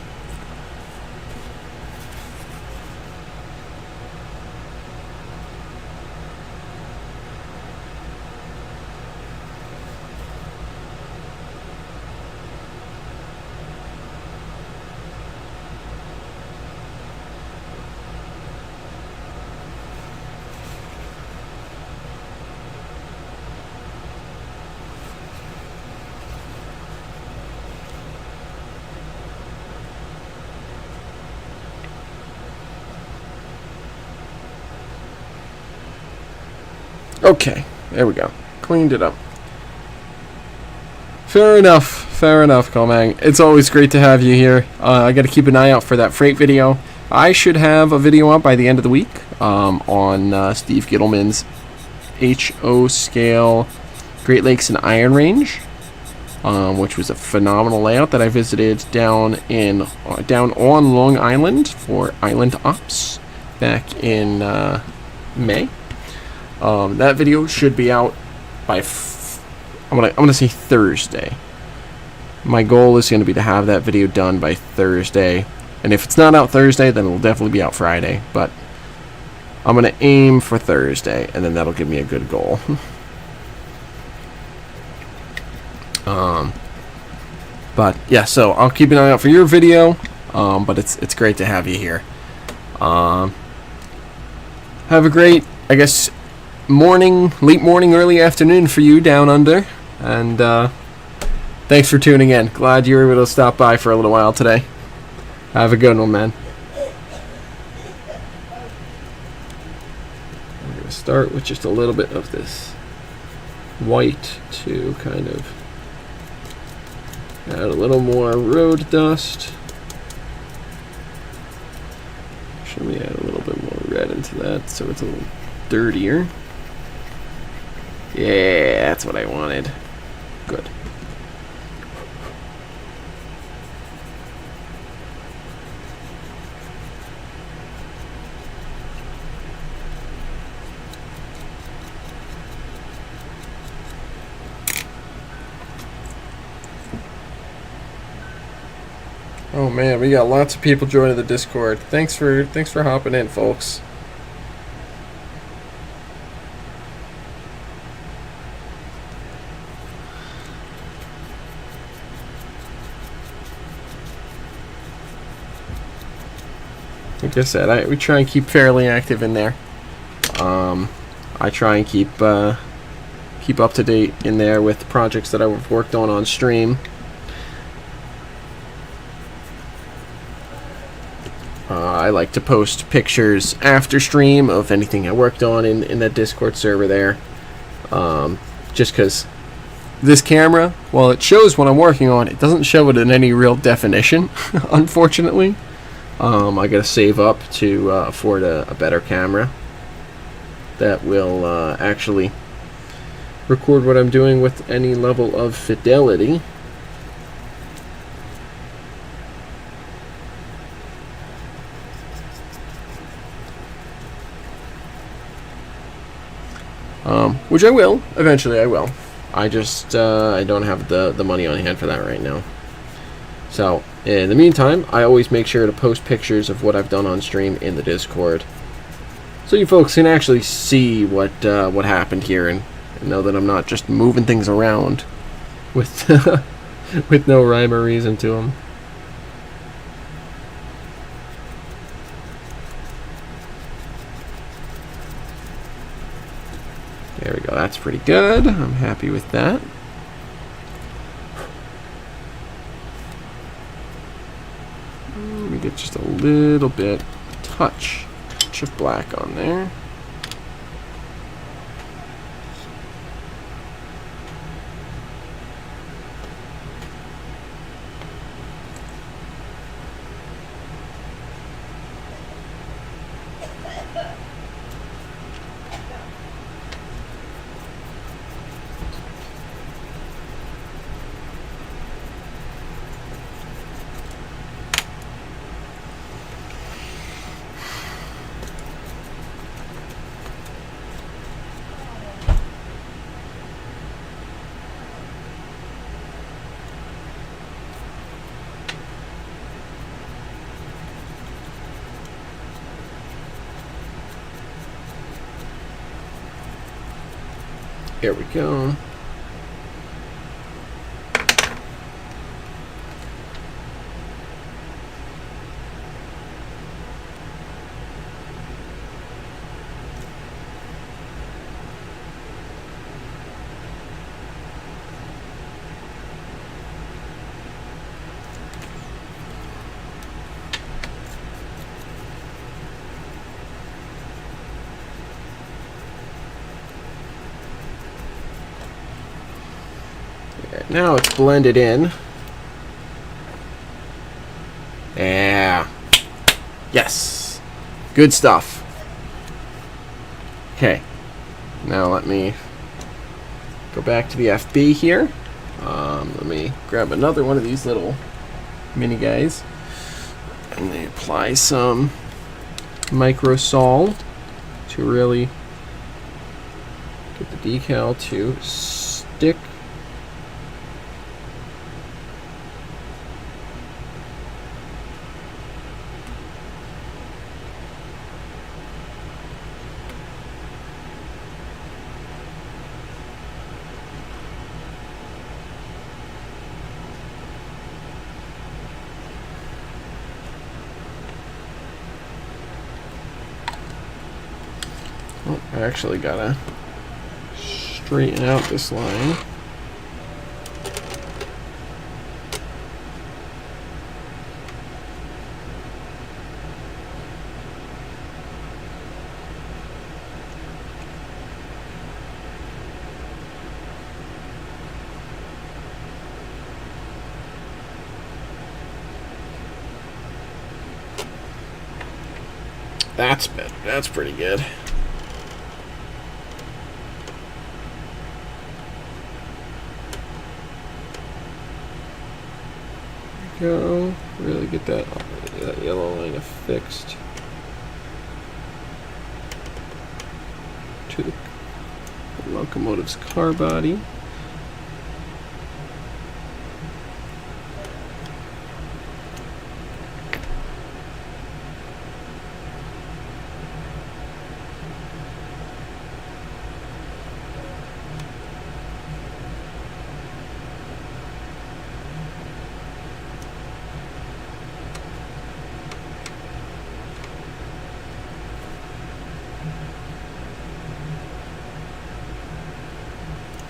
Speaker 1: Okay, there we go. Cleaned it up. Fair enough, Comang. It's always great to have you here. I got to keep an eye out for that freight video. I should have a video up by the end of the week on Steve Gittleman's HO scale Great Lakes and Iron Range, which was a phenomenal layout that I visited down on Long Island for Island Ops back in May. That video should be out by I'm gonna say Thursday. My goal is going to be to have that video done by Thursday, and if it's not out Thursday, then it'll definitely be out Friday. But I'm gonna aim for Thursday, and then that'll give me a good goal. But yeah, so I'll keep an eye out for your video. But it's great to have you here. Have a great, I guess, morning, late morning, early afternoon for you down under, and thanks for tuning in. Glad you were able to stop by for a little while today. Have a good one, man. I'm going to start with just a little bit of this white to kind of add a little more road dust. Should we add a little bit more red into that so it's a little dirtier? Yeah, that's what I wanted. Good. Oh man, we got lots of people joining the Discord. Thanks for hopping in, folks. like I said, we try and keep fairly active in there. I try and keep up to date in there with the projects that I've worked on stream. I like to post pictures after stream of anything I worked on in that Discord server there. Just because this camera, while it shows what I'm working on, it doesn't show it in any real definition, unfortunately. I gotta save up to afford a better camera that will actually record what I'm doing with any level of fidelity. Which I will. Eventually I will. I just I don't have the money on hand for that right now. So, in the meantime, I always make sure to post pictures of what I've done on stream in the Discord, so you folks can actually see what happened here and know that I'm not just moving things around with with no rhyme or reason to them. There we go. That's pretty good. I'm happy with that. Let me get just a little bit, touch of black on there. There we go. Now it's blended in. Yeah. Yes. Good stuff. Okay. Now let me go back to the FB here. Let me grab another one of these little mini guys. And then apply some microsol to really get the decal to stick. I actually gotta straighten out this line. That's better. That's pretty good. Go really get that yellow line affixed to the locomotive's car body.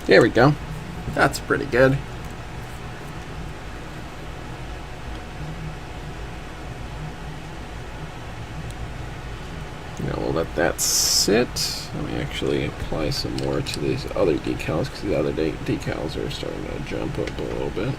Speaker 1: There we go. That's pretty good. Now we'll let that sit. Let me actually apply some more to these other decals, because the other decals are starting to jump up a little bit.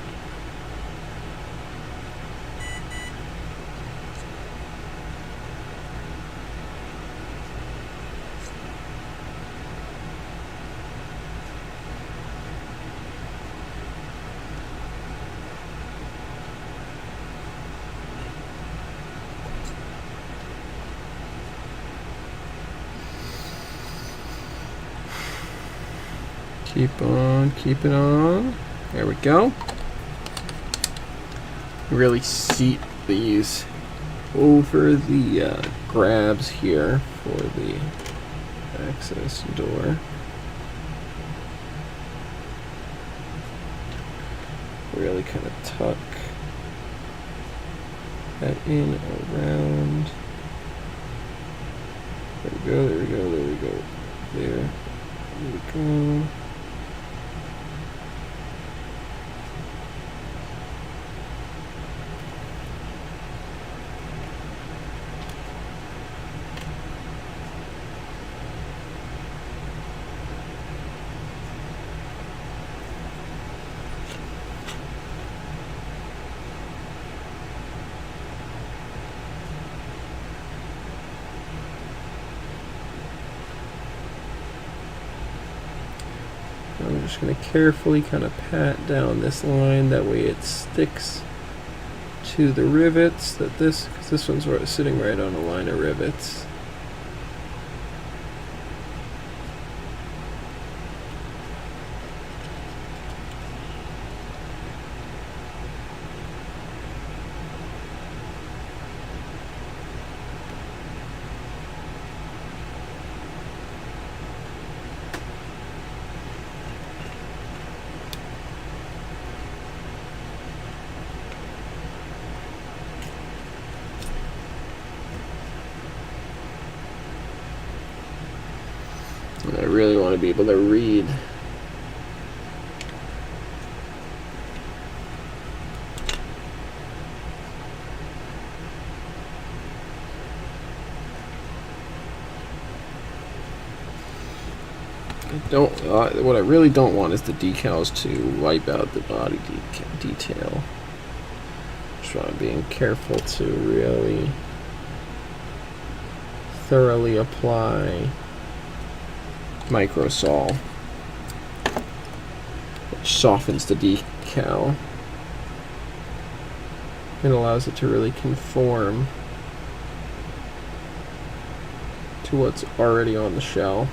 Speaker 1: Keep on, keep it on. There we go. Really seat these over the grabs here for the access door. Really kind of tuck that in around. There we go, there we go, there we go. There we go. I'm just going to carefully kind of pat down this line, that way it sticks to the rivets, because this one's sitting right on a line of rivets. I really want to be able to read. What I really don't want is the decals to wipe out the body detail. So I'm being careful to really thoroughly apply microsol, which softens the decal and allows it to really conform to what's already on the shell.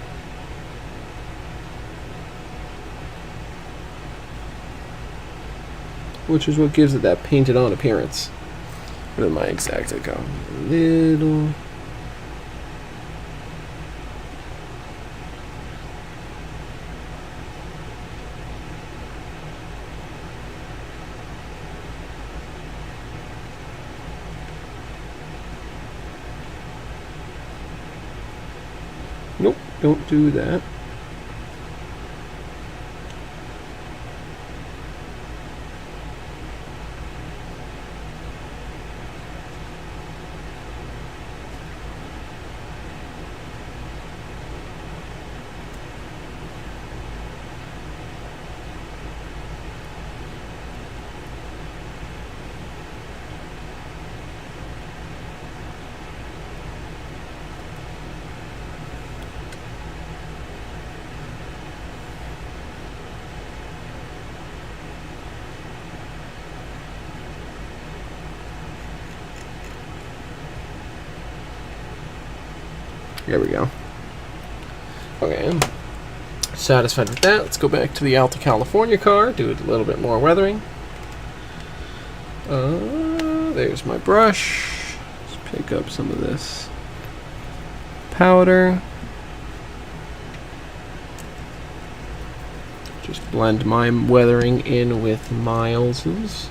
Speaker 1: Which is what gives it that painted on appearance. What am I exactly going? A little. Nope, don't do that. There we go. Okay, I'm satisfied with that. Let's go back to the ALTA California car, do a little bit more weathering. There's my brush. Let's pick up some of this powder. Just blend my weathering in with Miles's.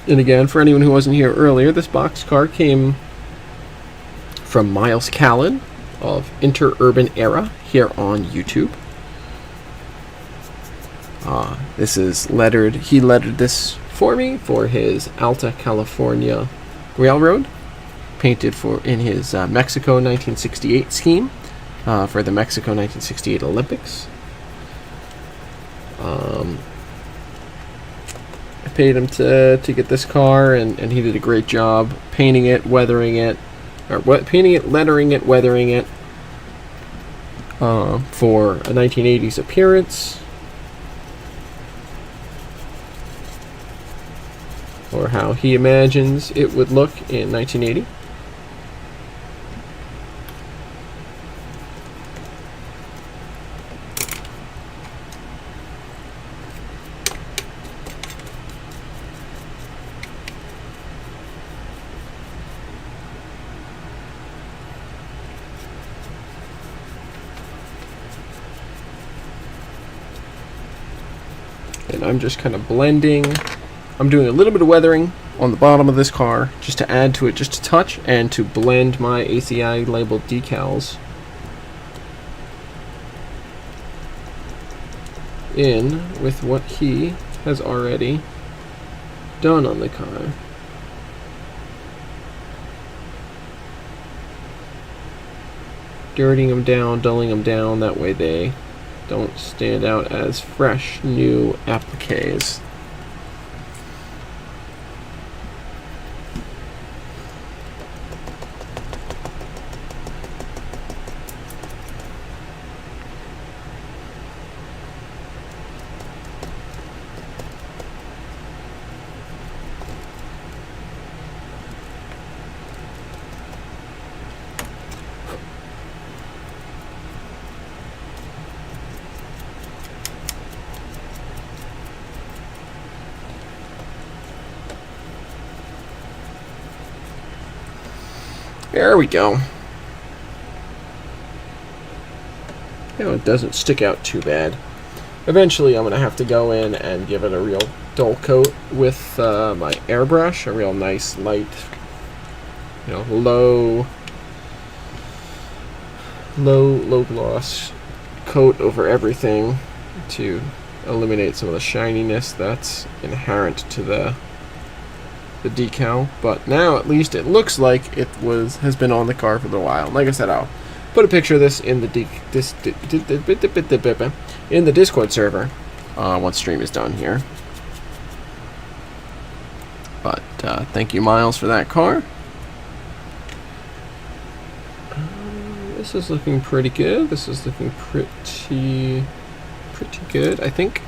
Speaker 1: And again, for anyone who wasn't here earlier, this boxcar came from Miles Callan of Interurban Era here on YouTube. This is lettered. He lettered this for me for his ALTA California Railroad, painted in his Mexico 1968 scheme for the Mexico 1968 Olympics. I paid him to get this car, and he did a great job painting it, weathering it, painting it, lettering it, weathering it for a 1980s appearance. Or how he imagines it would look in 1980. And I'm just kind of blending. I'm doing a little bit of weathering on the bottom of this car just to add to it just a touch and to blend my ACI labeled decals in with what he has already done on the car. Dirtying them down, dulling them down, that way they don't stand out as fresh, new appliques. There we go. You know, it doesn't stick out too bad. Eventually, I'm going to have to go in and give it a real dull coat with my airbrush, a real nice, light, low gloss coat over everything to eliminate some of the shininess that's inherent to the decal. But now at least it looks like it has been on the car for a little while. Like I said, I'll put a picture of this in the Discord server once stream is done here. But thank you, Miles, for that car. This is looking pretty good. This is looking pretty good, I think.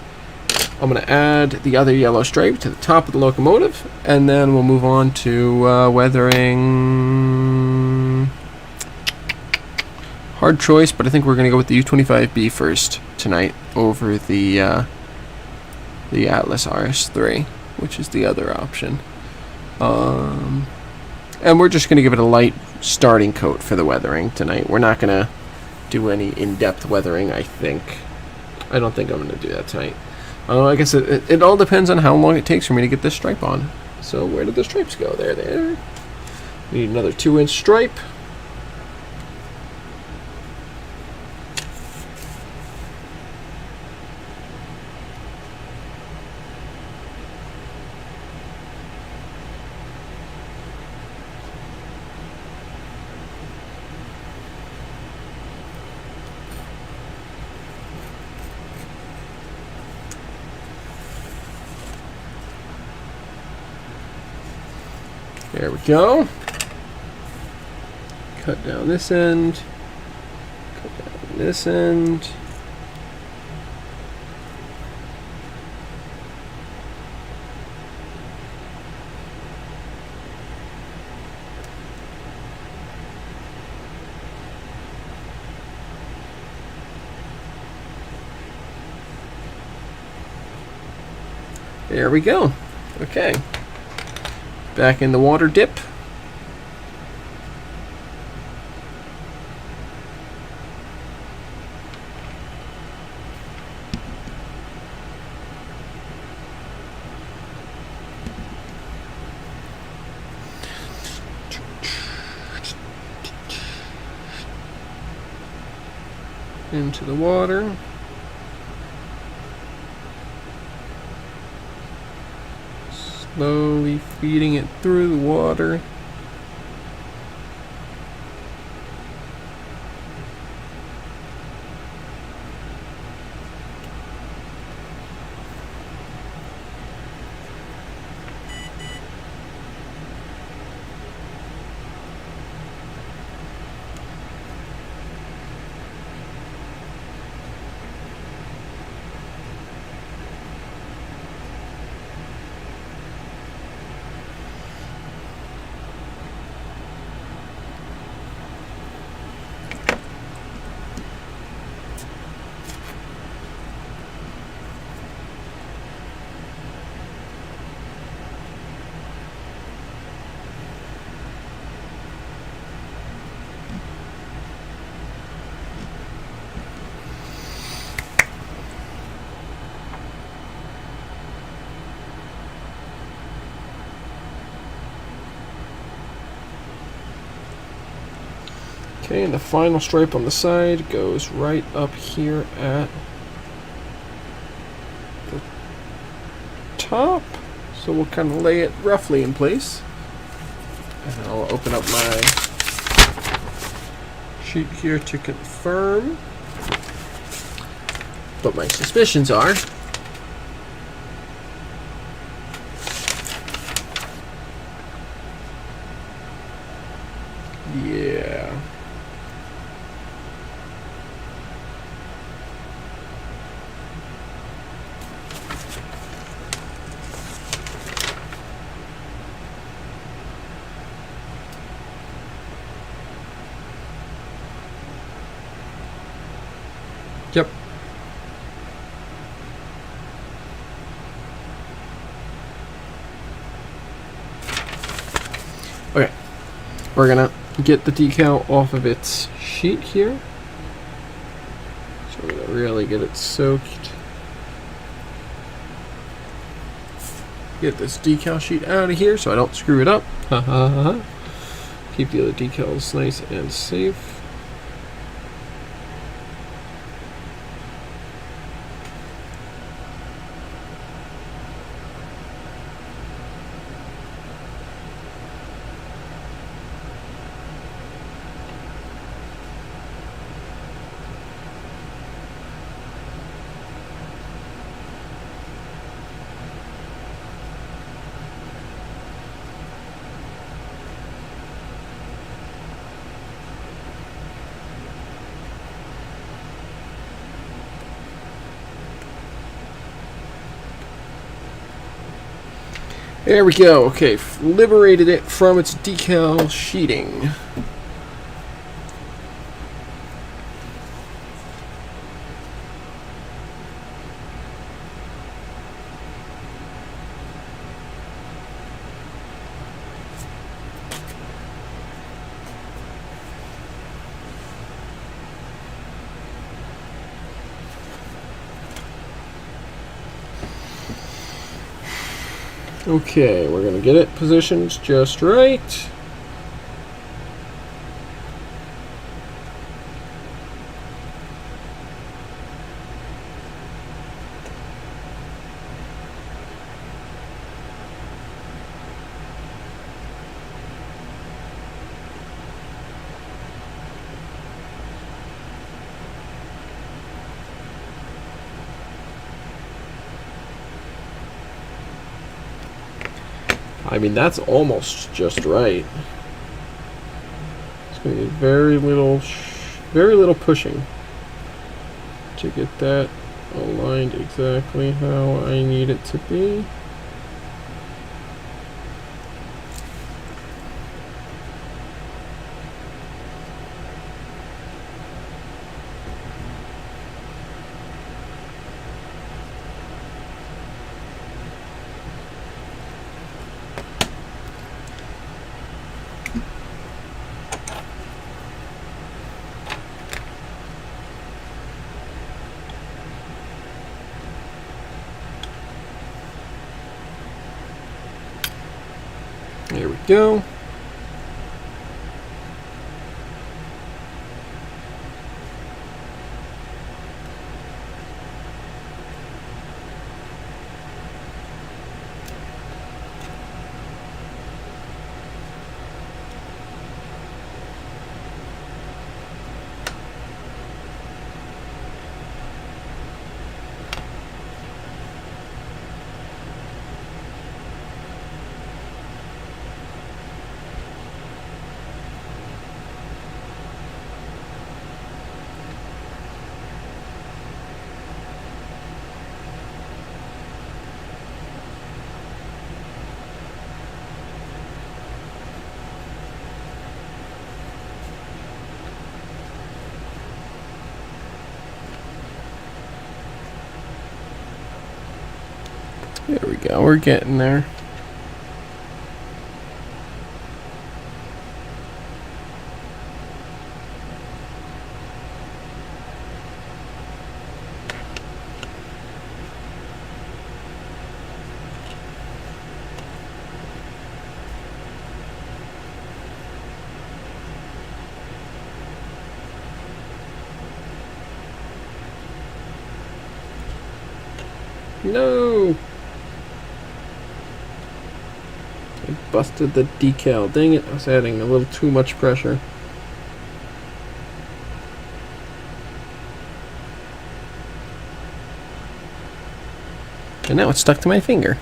Speaker 1: I'm going to add the other yellow stripe to the top of the locomotive, and then we'll move on to weathering. Hard choice, but I think we're going to go with the U25B first tonight over the Atlas RS3, which is the other option. And we're just going to give it a light starting coat for the weathering tonight. We're not going to do any in-depth weathering, I think. I don't think I'm going to do that tonight. I guess it all depends on how long it takes for me to get this stripe on. So where did the stripes go? There. Need another 2-inch stripe. There we go. Cut down this end. Cut down this end. There we go. Okay. Back in the water dip. Into the water. Slowly feeding it through the water. Okay, and the final stripe on the side goes right up here at the top. So we'll kind of lay it roughly in place. And I'll open up my sheet here to confirm. But my suspicions are yeah. Yep. Okay. We're gonna get the decal off of its sheet here. So we're gonna really get it soaked. Get this decal sheet out of here so I don't screw it up. Keep the other decals nice and safe. There we go. Okay, liberated it from its decal sheeting. Okay, we're gonna get it positioned just right. I mean, that's almost just right. It's going to be very little pushing to get that aligned exactly how I need it to be. There we go. There we go, we're getting there. No! I busted the decal. Dang it, I was adding a little too much pressure. And now it's stuck to my finger.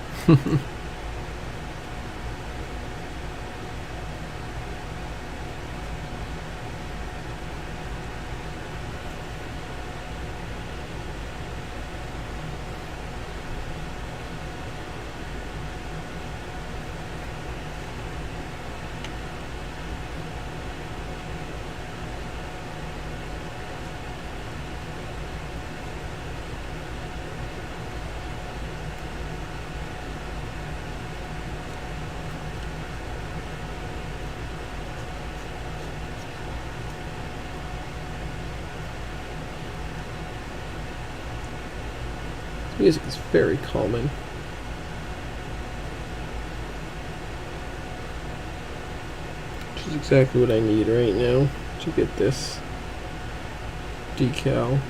Speaker 1: Music is very calming. Which is exactly what I need right now to get this decal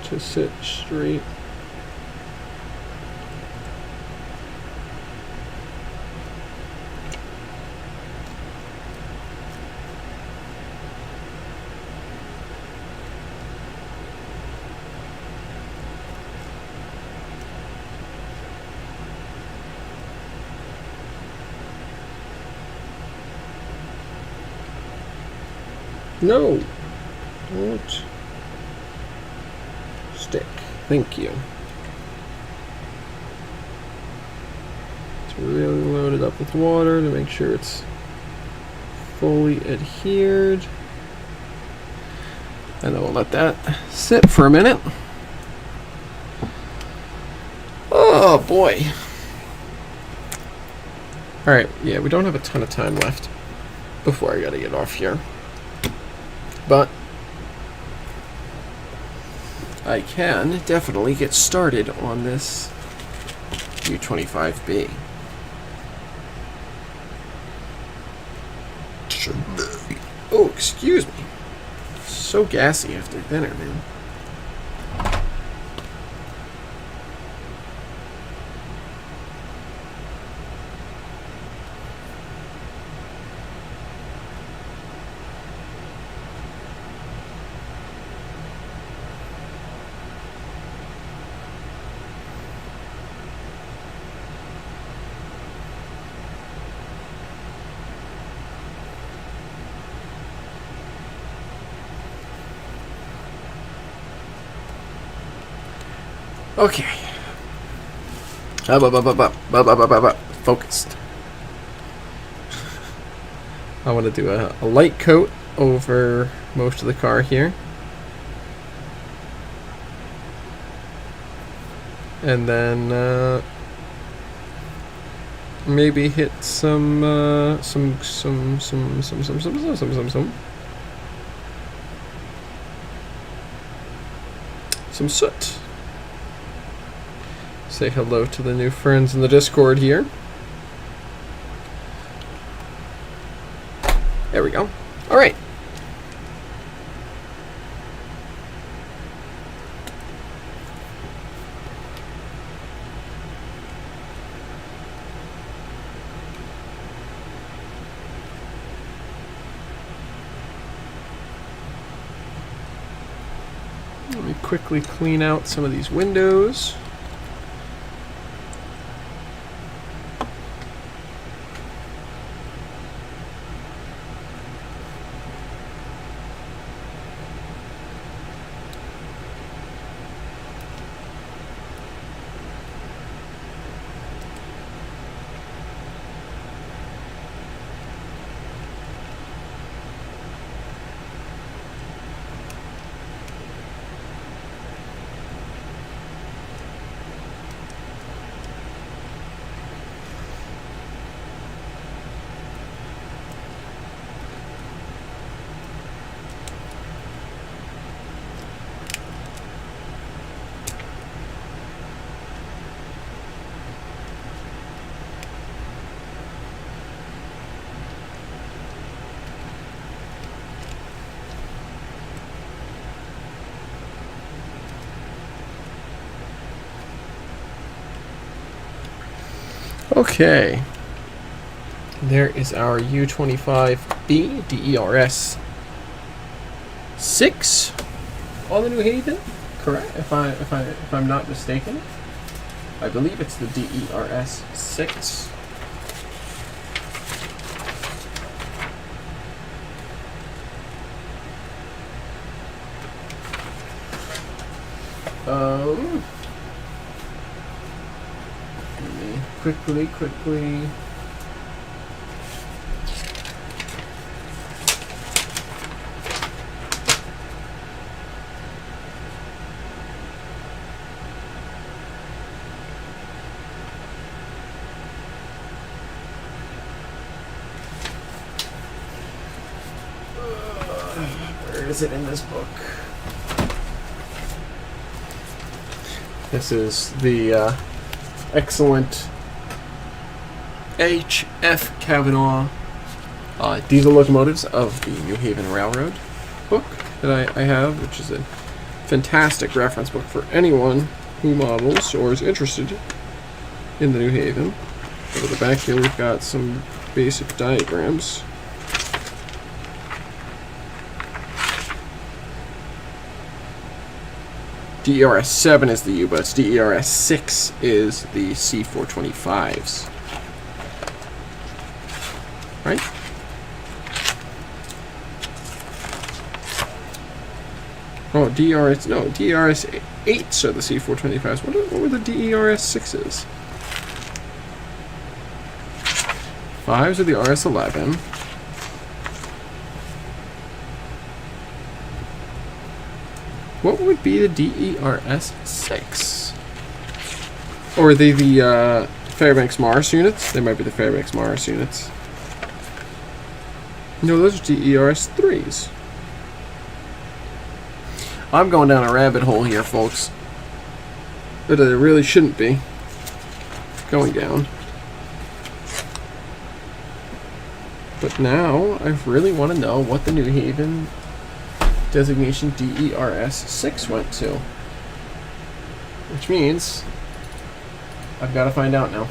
Speaker 1: to sit straight. No! Don't stick. Thank you. It's really loaded up with water to make sure it's fully adhered. And then we'll let that sit for a minute. Oh boy. Alright, yeah, we don't have a ton of time left before I gotta get off here. But I can definitely get started on this U25B. Oh, excuse me. So gassy after dinner, man. Okay. Focused. I want to do a light coat over most of the car here. And then maybe hit some soot. Say hello to the new friends in the Discord here. There we go. All right. Let me quickly clean out some of these windows. Okay. There is our U25B DERS 6 on the New Haven. Correct? If I'm not mistaken, I believe it's the DERS 6. Let me quickly. Where is it in this book? This is the excellent H.F. Kavanaugh diesel locomotives of the New Haven Railroad book that I have, which is a fantastic reference book for anyone who models or is interested in the New Haven. Over the back here we've got some basic diagrams. DERS 7 is the U-boats. DERS 6 is the C425s. Right? Oh, DERS 8s are the C425s. What were the DERS 6s? 5s are the RS11. What would be the DERS 6? Or are they the Fairbanks Morris units? They might be the Fairbanks Morris units. No, those are DERS 3s. I'm going down a rabbit hole here, folks. But I really shouldn't be going down. But now I really want to know what the New Haven designation DERS 6 went to. Which means I've got to find out now.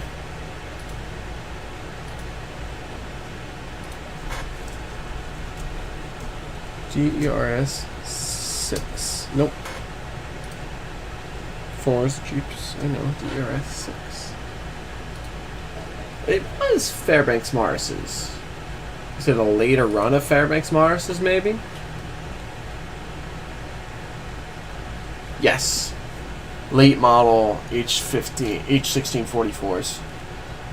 Speaker 1: DERS 6. Nope. 4's Jeeps. I know. DERS 6. It was Fairbanks Morris's. Is it a later run of Fairbanks Morris's, maybe? Yes. Late model H1644s.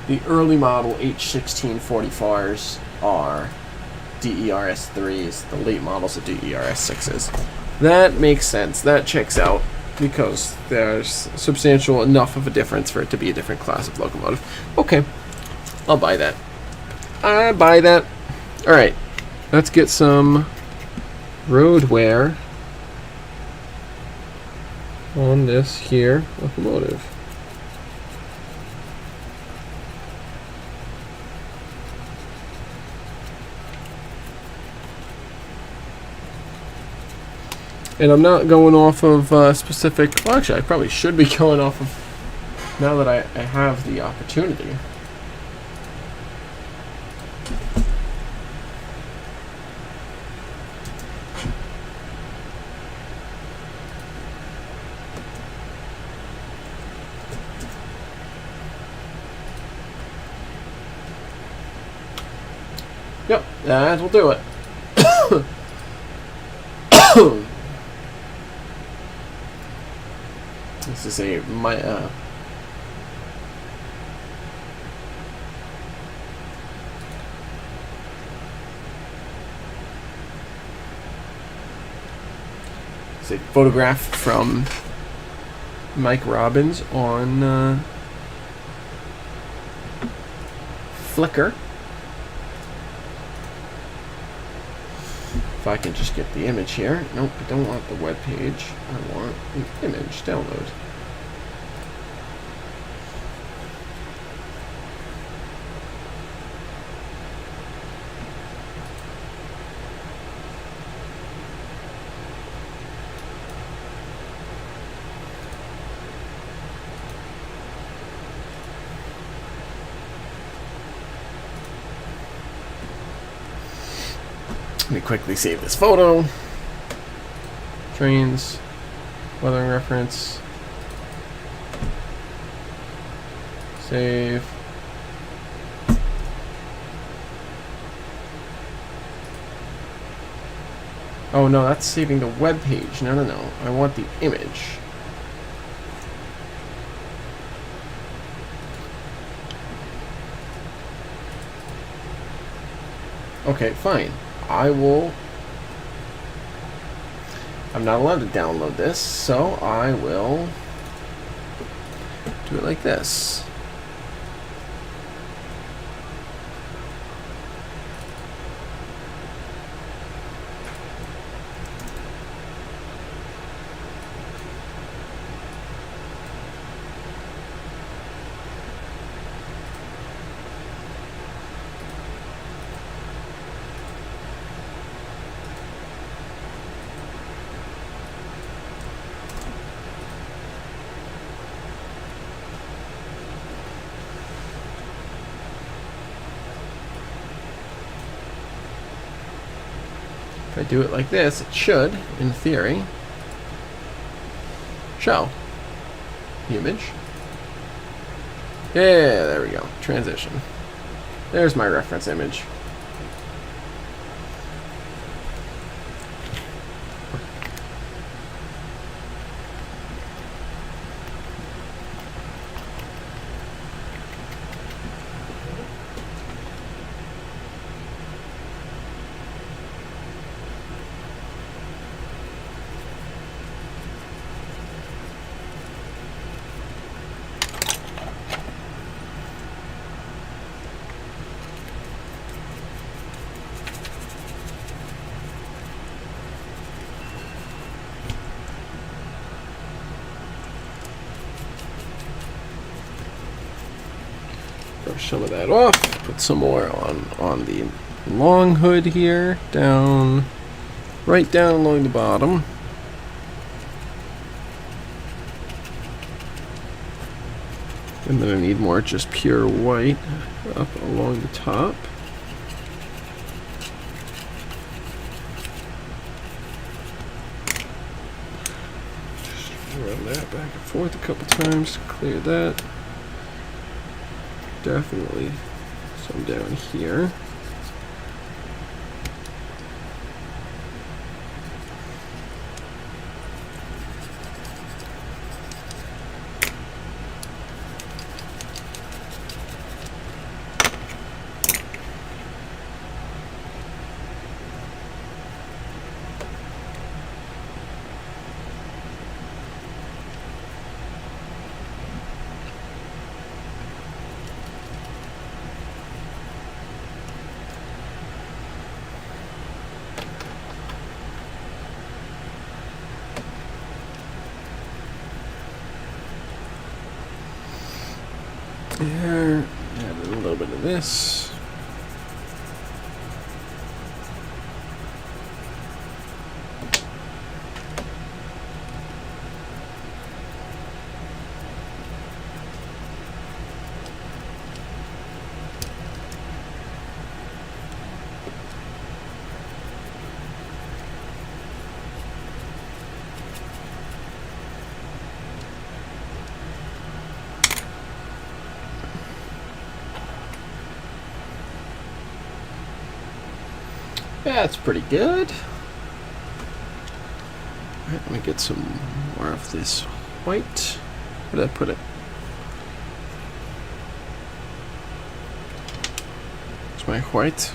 Speaker 1: The early model H1644s are DERS 3s. The late models are DERS 6s. That makes sense. That checks out because there's substantial enough of a difference for it to be a different class of locomotive. Okay. I'll buy that. I buy that. Alright. Let's get some road wear on this here locomotive. And I'm not going off of specific. Well, actually, I probably should be going off of now that I have the opportunity. Yep, that will do it. This is a it's a photograph from Mike Robbins on Flickr. If I can just get the image here. Nope, I don't want the web page. I want the image download. Let me quickly save this photo. Trains, weathering reference. Save. Oh no, that's saving the web page. No, no, no. I want the image. Okay, fine. I'm not allowed to download this, so I will do it like this. If I do it like this, it should, in theory, show the image. Yeah, there we go. Transition. There's my reference image. Brush some of that off. Put some more on the long hood here, down, right down along the bottom. And then I need more just pure white up along the top. Just run that back and forth a couple times to clear that. Definitely some down here. There, add a little bit of this. That's pretty good. All right, let me get some more of this white. Where did I put it? It's my white.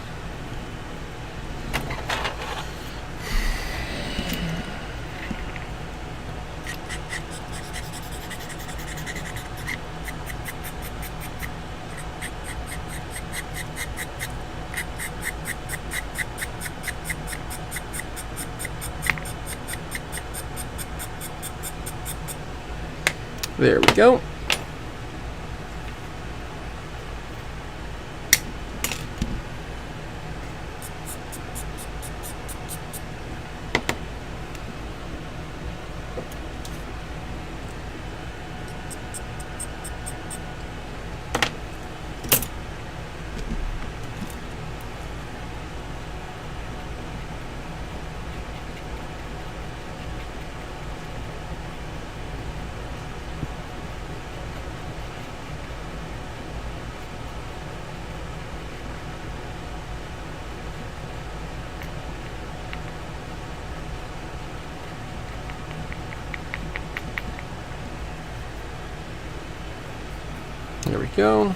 Speaker 1: There we go. There we go.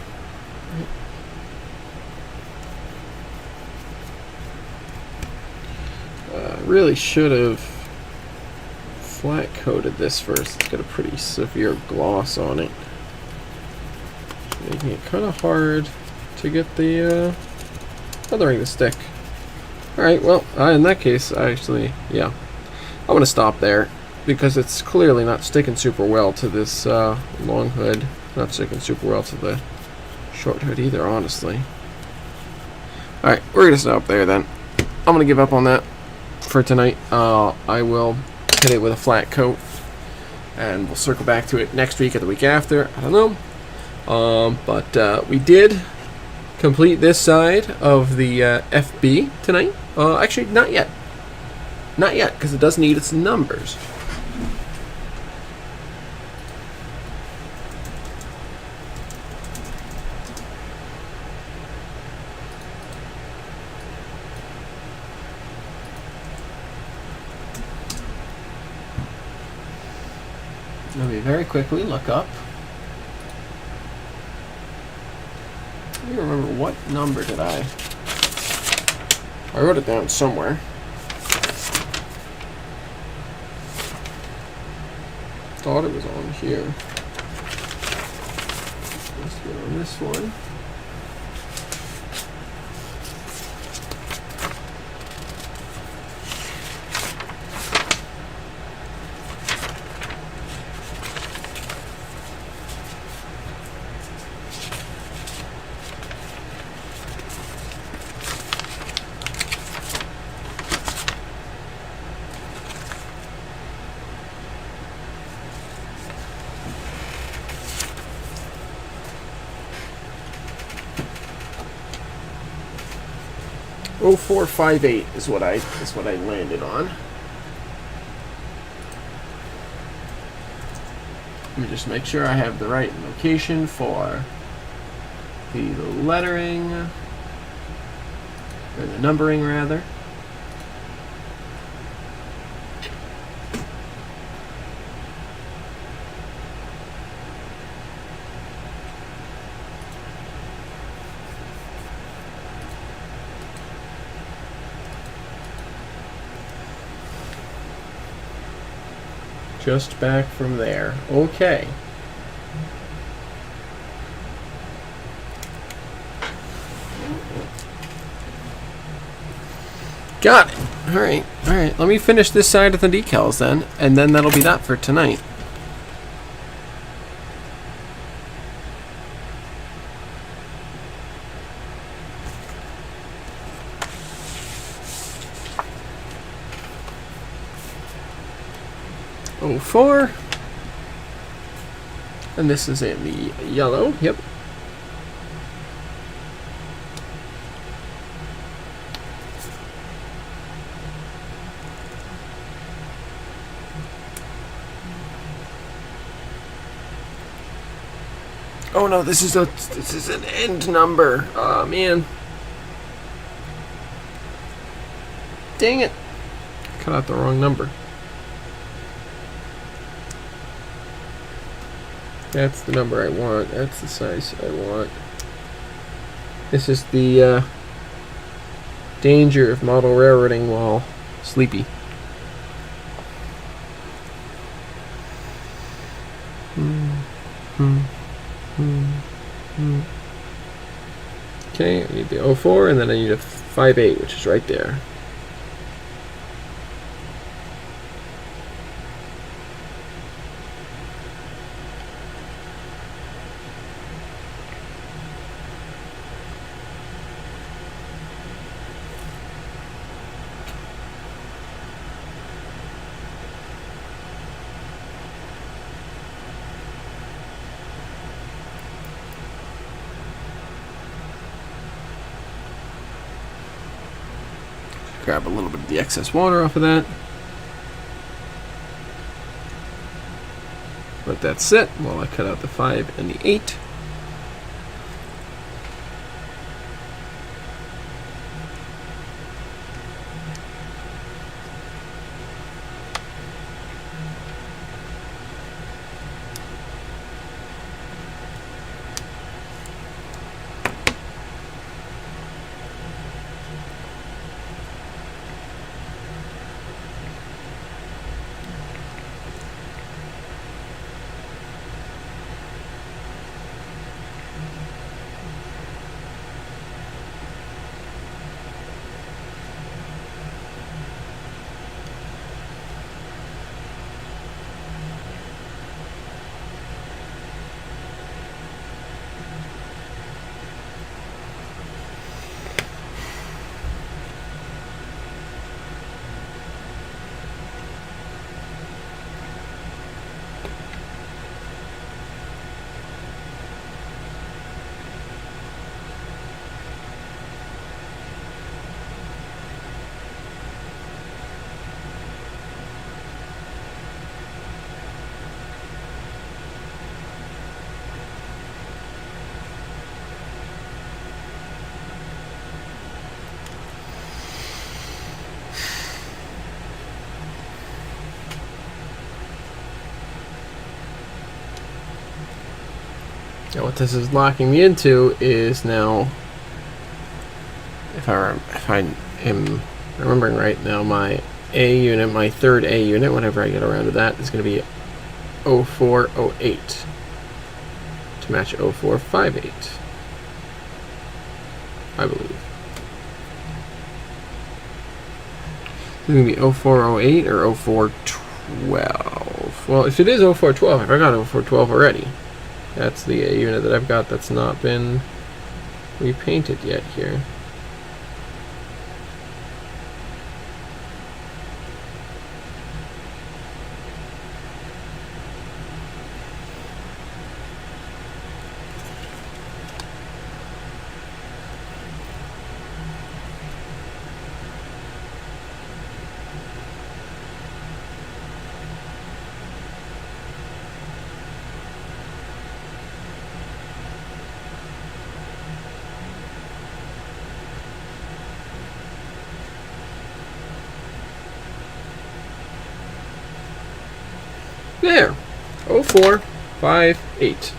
Speaker 1: Really should have flat coated this first. It's got a pretty severe gloss on it, making it kind of hard to get the feathering to stick. Alright, well, in that case, I'm going to stop there because it's clearly not sticking super well to this long hood. Not sticking super well to the short hood either, honestly. Alright, we're going to stop there then. I'm going to give up on that for tonight. I will hit it with a flat coat, and we'll circle back to it next week or the week after. I don't know. But we did complete this side of the FB tonight. Actually, not yet. Not yet, because it does need its numbers. Let me very quickly look up. I don't remember what number did I wrote it down somewhere. Thought it was on here. Let's go on this one. Oh, 0458 is what I landed on. Let me just make sure I have the right location for the lettering, or the numbering rather. Just back from there. Okay. Got it. Alright, alright. Let me finish this side of the decals then, and then that'll be that for tonight. Oh, 04. And this is in the yellow. Yep. Oh no, this is an end number. Oh man. Dang it. Cut out the wrong number. That's the number I want. That's the size I want. This is the danger of model railroading while sleepy. Okay, I need the 04, and then I need a 58, which is right there. Grab a little bit of the excess water off of that. Let that sit while I cut out the 5 and the 8. Now what this is locking me into is now, if I am remembering right now, my A unit, my third A unit, whenever I get around to that, is going to be 0408 to match 0458, I believe. It's going to be 0408 or 0412. Well, if it is 0412, I got 0412 already. That's the A unit that I've got that's not been repainted yet here. There, 0458.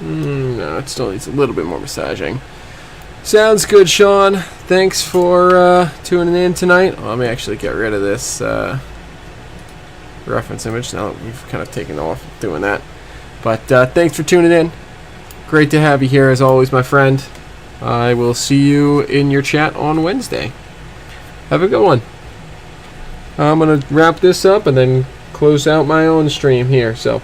Speaker 1: No, it still needs a little bit more massaging. Sounds good, Sean. Thanks for tuning in tonight. Well, let me actually get rid of this reference image now that we've kind of taken off doing that. But thanks for tuning in. Great to have you here as always, my friend. I will see you in your chat on Wednesday. Have a good one. I'm going to wrap this up and then close out my own stream here. So.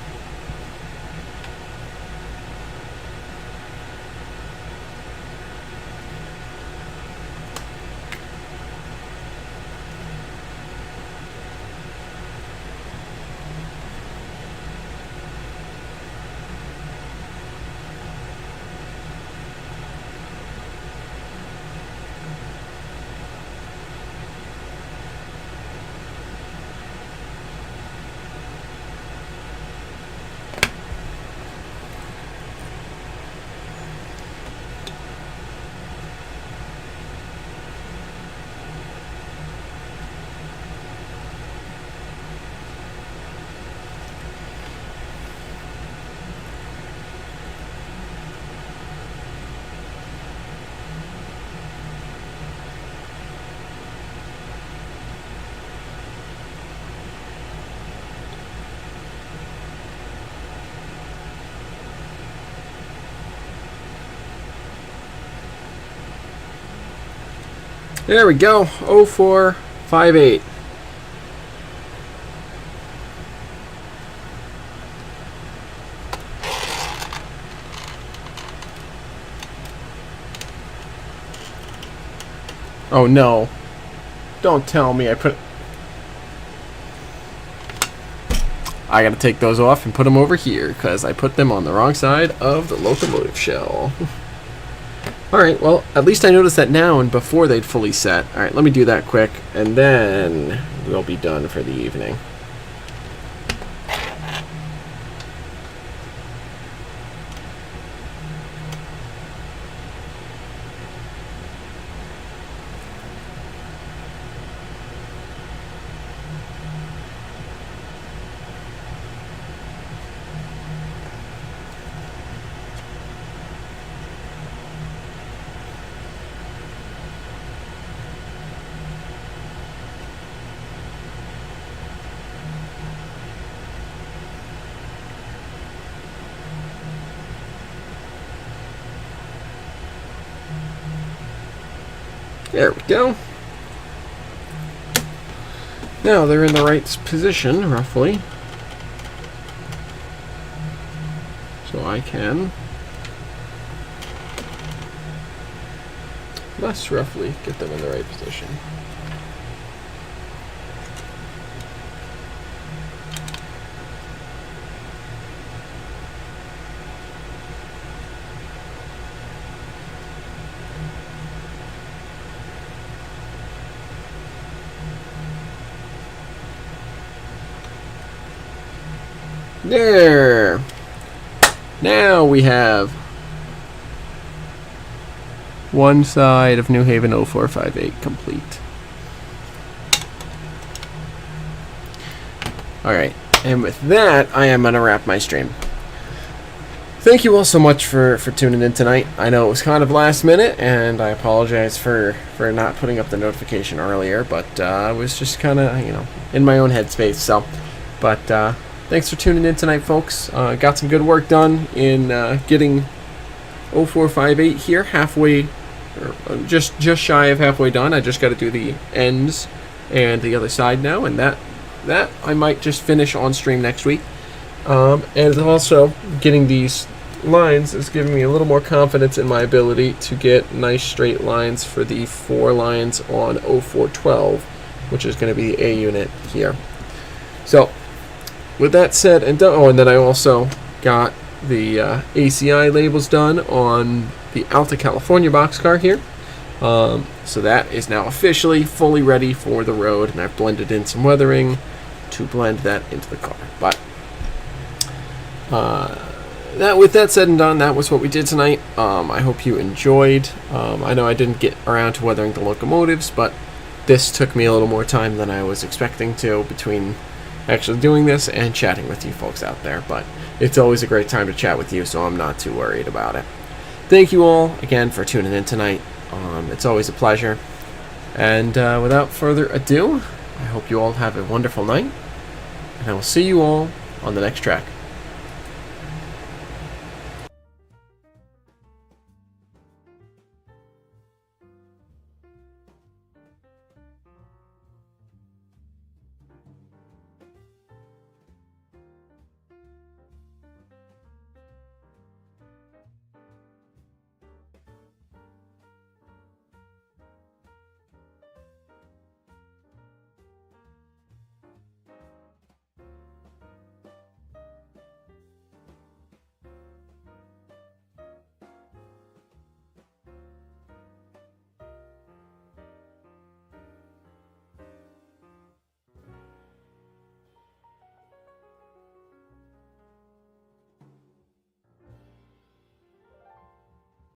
Speaker 1: There we go, 0458. Oh no. Don't tell me I gotta take those off and put them over here because I put them on the wrong side of the locomotive shell. Alright, well, at least I noticed that now and before they'd fully set. Alright, let me do that quick, and then we'll be done for the evening. There we go. Now they're in the right position, roughly. So I can less roughly get them in the right position. There. Now we have one side of New Haven 0458 complete. Alright, and with that, I am going to wrap my stream. Thank you all so much for tuning in tonight. I know it was kind of last minute, and I apologize for not putting up the notification earlier, but I was just kind of, in my own headspace. So, but thanks for tuning in tonight, folks. Got some good work done in getting 0458 here, halfway, or just shy of halfway done. I just got to do the ends and the other side now, and that I might just finish on stream next week. And also getting these lines is giving me a little more confidence in my ability to get nice straight lines for the 4 lines on 0412, which is going to be the A unit here. So with that said and done, and then I also got the ACI labels done on the ALTA California boxcar here. So that is now officially fully ready for the road, and I've blended in some weathering to blend that into the car. But with that said and done, that was what we did tonight. I hope you enjoyed. I know I didn't get around to weathering the locomotives, but this took me a little more time than I was expecting to between actually doing this and chatting with you folks out there. But it's always a great time to chat with you, so I'm not too worried about it. Thank you all again for tuning in tonight. It's always a pleasure. And without further ado, I hope you all have a wonderful night, and I will see you all on the next track.